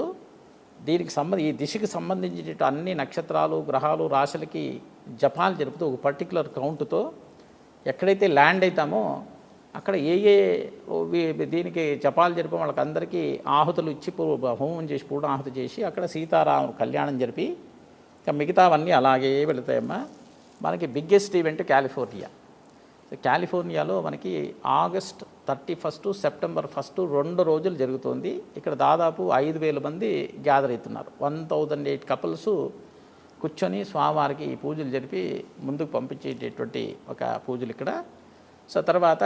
దీనికి ఈ దిశకి సంబంధించిన అన్ని నక్షత్రాలు, గ్రహాలు, రాశులకి జపాలు జరుపుతూ ఒక పర్టికులర్ కౌంటుతో ఎక్కడైతే ల్యాండ్ అవుతామో అక్కడ దీనికి జపాలు జరిపి వాళ్ళకందరికీ ఆహుతులు ఇచ్చి హోమం చేసి పూర్ణాహుతి చేసి అక్కడ సీతారాముల కళ్యాణం జరిపి ఇక మిగతావన్నీ అలాగే వెళుతాయమ్మా. మనకి బిగ్గెస్ట్ ఈవెంట్ కాలిఫోర్నియా. కాలిఫోర్నియాలో మనకి ఆగస్ట్ 31 సెప్టెంబర్ 1 2 రోజులు జరుగుతుంది. ఇక్కడ దాదాపు 5,000 మంది గ్యాదర్ అవుతున్నారు. 1008 కపుల్స్ కూర్చొని స్వామివారికి పూజలు జరిపి ముందుకు పంపించేటటువంటి ఒక పూజలు ఇక్కడ. సో తర్వాత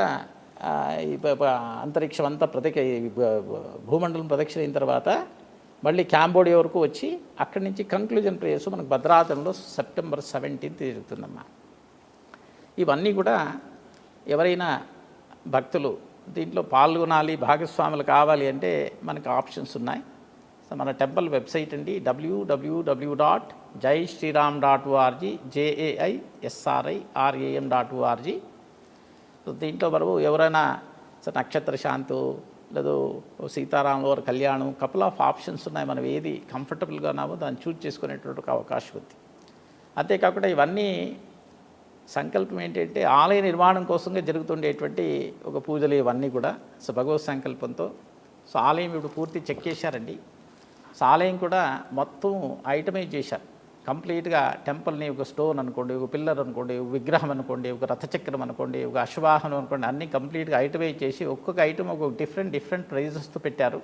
అంతరిక్షం అంతా భూమండలం ప్రదక్షిణ అయిన తర్వాత మళ్ళీ క్యాంబోడియా వరకు వచ్చి అక్కడి నుంచి కంక్లూజన్ ప్రేయర్స్ మనకు భద్రాచలంలో సెప్టెంబర్ 17 జరుగుతుందమ్మా. ఇవన్నీ కూడా ఎవరైనా భక్తులు దీంట్లో పాల్గొనాలి, భాగస్వాములు కావాలి అంటే మనకు ఆప్షన్స్ ఉన్నాయి. సో మన టెంపుల్ వెబ్సైట్ అండి www.jaisriram.org JAISRIRAM.org. సో దీంట్లో వరకు ఎవరైనా నక్షత్ర శాంతి లేదు సీతారాముల వారి కళ్యాణం కపుల్ ఆఫ్ ఆప్షన్స్ ఉన్నాయి. మనం ఏది కంఫర్టబుల్గా ఉన్నామో దాన్ని చూజ్ చేసుకునేటువంటి అవకాశం ఉంది. అంతేకాకుండా ఇవన్నీ సంకల్పం ఏంటంటే ఆలయ నిర్మాణం కోసంగా జరుగుతుండేటువంటి ఒక పూజలు ఇవన్నీ కూడా సో భగవత్ సంకల్పంతో. సో ఆలయం ఇప్పుడు పూర్తి చెక్ చేశారండి. సో ఆలయం కూడా మొత్తం ఐటమైజ్ చేశారు కంప్లీట్గా. టెంపుల్ని ఒక స్టోన్ అనుకోండి, ఒక పిల్లర్ అనుకోండి, ఒక విగ్రహం అనుకోండి, ఒక రథచక్రం అనుకోండి, ఒక అశ్వాహనం అనుకోండి, అన్నీ కంప్లీట్గా ఐటమైజ్ చేసి ఒక్కొక్క ఐటమ్ ఒక డిఫరెంట్ ప్రైజెస్తో పెట్టారు.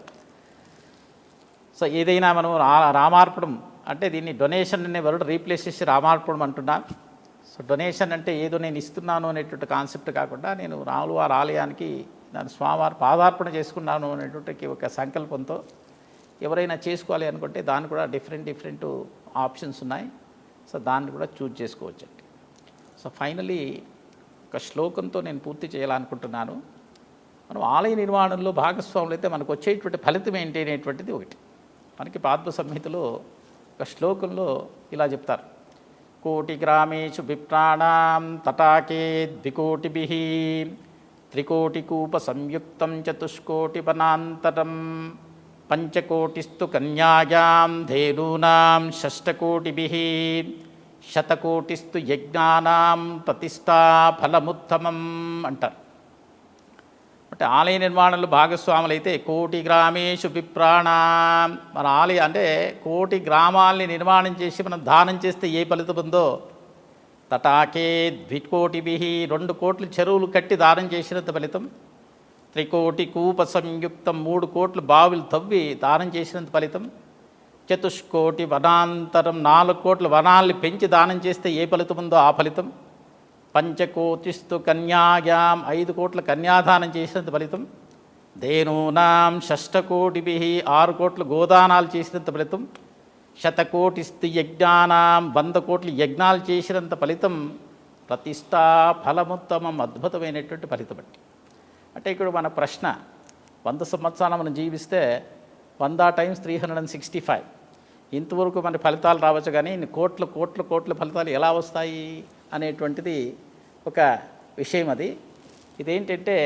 సో ఏదైనా మనం రామార్పణం అంటే దీన్ని డొనేషన్ అనే వర్డ్ రీప్లేస్ చేసి రామార్పణం అంటున్నాం. సో డొనేషన్ అంటే ఏదో నేను ఇస్తున్నాను అనేటువంటి కాన్సెప్ట్ కాకుండా నేను రాముల వారి ఆలయానికి దాని స్వామివారి పాదార్పణ చేసుకున్నాను అనేటువంటి ఒక సంకల్పంతో ఎవరైనా చేసుకోవాలి అనుకుంటే దాన్ని కూడా డిఫరెంట్ ఆప్షన్స్ ఉన్నాయి. సో దాన్ని కూడా చూజ్ చేసుకోవచ్చండి. సో ఫైనలీ ఒక శ్లోకంతో నేను పూర్తి చేయాలనుకుంటున్నాను. మనం ఆలయ నిర్మాణంలో భాగస్వాములు అయితే మనకు వచ్చేటువంటి ఫలితం ఏంటి అనేటువంటిది ఒకటి. మనకి పాద్మ సంహితలో ఒక శ్లోకంలో ఇలా చెప్తారు, కోటి గ్రామేషు విప్రాణాం తటాకే ద్వికోటిభిః త్రికోటికూప సంయుక్తం చతుష్కోటి వనాంతరం పంచకోటిస్తు కన్యాయాం ధేనూనాం షష్టకోటిభిః శతకోటిస్తు యజ్ఞానాం ప్రతిష్టా ఫలముత్తమం అంటారు. అంటే ఆలయ నిర్మాణంలో భాగస్వాములు అయితే కోటి గ్రామేషు విప్రాణాం, మన ఆలయ అంటే కోటి గ్రామాలని నిర్మాణం చేసి మనం దానం చేస్తే ఏ ఫలితం ఉందో తటాకే ద్వికోటిభిః 2 కోట్ల చెరువులు కట్టి దానం చేసినంత ఫలితం, 3,00,00,000 కూప సంయుక్తం 3 కోట్ల బావులు తవ్వి దానం చేసినంత ఫలితం. 4,00,00,000 వనాంతరం 4 కోట్ల వనాల్ని పెంచి దానం చేస్తే ఏ ఫలితం ఉందో ఆ ఫలితం. 5,00,00,000 కన్యాయాం 5 కోట్ల కన్యాదానం చేసినంత ఫలితం. ధేనూనాం 6,00,00,000 6 కోట్ల గోదానాలు చేసినంత ఫలితం. 100,00,00,000 యజ్ఞానాం 100 కోట్ల యజ్ఞాలు చేసినంత ఫలితం. ప్రతిష్టా ఫలముత్తమం అద్భుతమైనటువంటి ఫలితం అంటే ఇక్కడ మన ప్రశ్న 100 సంవత్సరాలు మనం జీవిస్తే 100 × 365 ఇంతవరకు మన ఫలితాలు రావచ్చు, కానీ ఇన్ని కోట్ల కోట్ల కోట్ల ఫలితాలు ఎలా వస్తాయి అనేటువంటిది ఒక విషయం. అది ఇదేంటంటే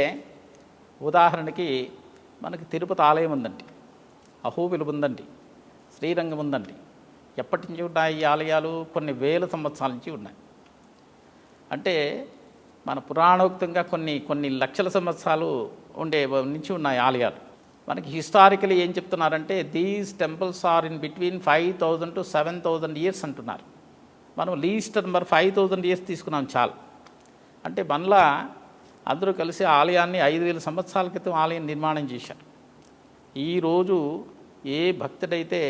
ఉదాహరణకి మనకి తిరుపతి ఆలయం ఉందండి, అహోబిలం ఉందండి, శ్రీరంగం ఉందండి. ఎప్పటి నుంచి ఉన్నాయి ఈ ఆలయాలు? కొన్ని వేల సంవత్సరాల నుంచి ఉన్నాయి. అంటే మన పురాణోక్తంగా కొన్ని లక్షల సంవత్సరాలు నుంచి ఉన్నాయి ఆలయాలు. మనకి హిస్టారికలీ ఏం చెప్తున్నారంటే these temples are in between 5,000 to 7,000 years అంటున్నారు. మనం లీస్ట్ నెంబర్ 5,000 ఇయర్స్ తీసుకున్నాం చాలు. అంటే మనలా అందరూ కలిసి ఆలయాన్ని 5,000 సంవత్సరాల క్రితం ఆలయం నిర్మాణం చేశారు. ఈరోజు ఏ భక్తుడైతే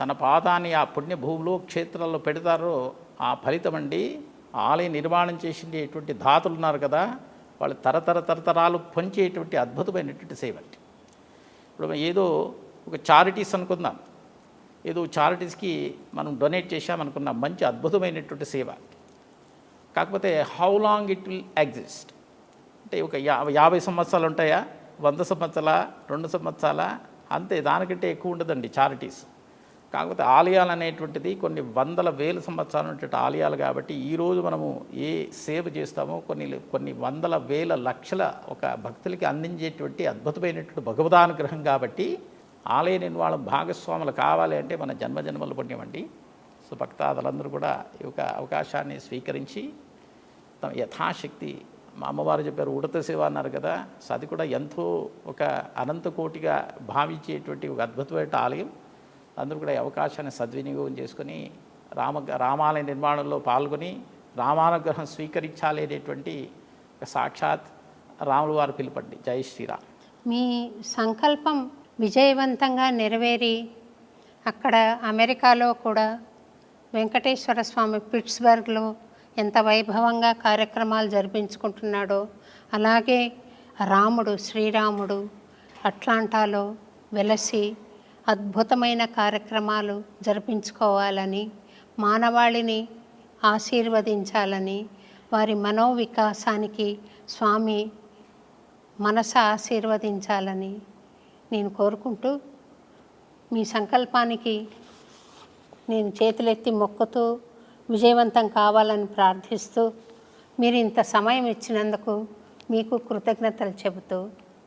తన పాదాన్ని ఆ పుణ్యభూమిలో క్షేత్రాల్లో పెడతారో ఆ ఫలితం అండి. ఆలయ నిర్మాణం చేసేటువంటి ధాతులు ఉన్నారు కదా, వాళ్ళు తరతరాలు పొంచేటువంటి అద్భుతమైనటువంటి సేవ అండి. ఇప్పుడు ఏదో ఒక చారిటీస్ అనుకుందాం, ఏదో చారిటీస్కి మనం డొనేట్ చేశామనుకున్నాం, మంచి అద్భుతమైనటువంటి సేవ. కాకపోతే how long it will exist అంటే ఒక 50 సంవత్సరాలు ఉంటాయా, 100 సంవత్సరాల, 2 సంవత్సరాల, అంతే, దానికంటే ఎక్కువ ఉండదండి చారిటీస్. కాకపోతే ఆలయాలు అనేటువంటిది కొన్ని వందల వేల సంవత్సరాలు ఉన్నటువంటి ఆలయాలు కాబట్టి ఈరోజు మనము ఏ సేవ చేస్తామో కొన్ని వందల వేల లక్షల ఒక భక్తులకి అందించేటువంటి అద్భుతమైనటువంటి భగవదానుగ్రహం కాబట్టి ఆలయ నిర్మాణం భాగస్వాములు కావాలి అంటే మన జన్మజన్మల పుణ్యం అండి. సో భక్తాదులందరూ కూడా ఈ యొక్క అవకాశాన్ని స్వీకరించి తమ యథాశక్తి, మా అమ్మవారు చెప్పారు ఉడత సేవ అన్నారు కదా, సో అది కూడా ఎంతో ఒక అనంత కోటిగా భావించేటువంటి ఒక అద్భుతమైన ఆలయం. అందరూ కూడా ఈ అవకాశాన్ని సద్వినియోగం చేసుకొని రామాలయ నిర్మాణంలో పాల్గొని రామానుగ్రహం స్వీకరించాలి అనేటువంటి సాక్షాత్ రాముల వారి పిలుపండి. జై శ్రీరామ్. మీ సంకల్పం విజయవంతంగా నెరవేరి అక్కడ అమెరికాలో కూడా వెంకటేశ్వర స్వామి పిట్స్బర్గ్లో ఎంత వైభవంగా కార్యక్రమాలు జరిపించుకుంటున్నాడో, అలాగే రాముడు శ్రీరాముడు అట్లాంటాలో వెలసి అద్భుతమైన కార్యక్రమాలు జరిపించుకోవాలని, మానవాళిని ఆశీర్వదించాలని, వారి మనోవికాసానికి స్వామి మనసు ఆశీర్వదించాలని నేను కోరుకుంటూ మీ సంకల్పానికి నేను చేతులెత్తి మొక్కుతూ విజయవంతం కావాలని ప్రార్థిస్తూ మీరు ఇంత సమయం ఇచ్చినందుకు మీకు కృతజ్ఞతలు చెబుతూ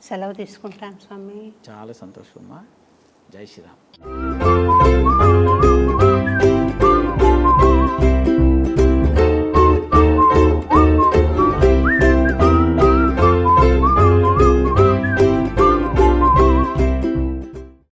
సెలవు తీసుకుంటాను స్వామి. చాలా సంతోషమ్మా. జై శ్రీరామ్.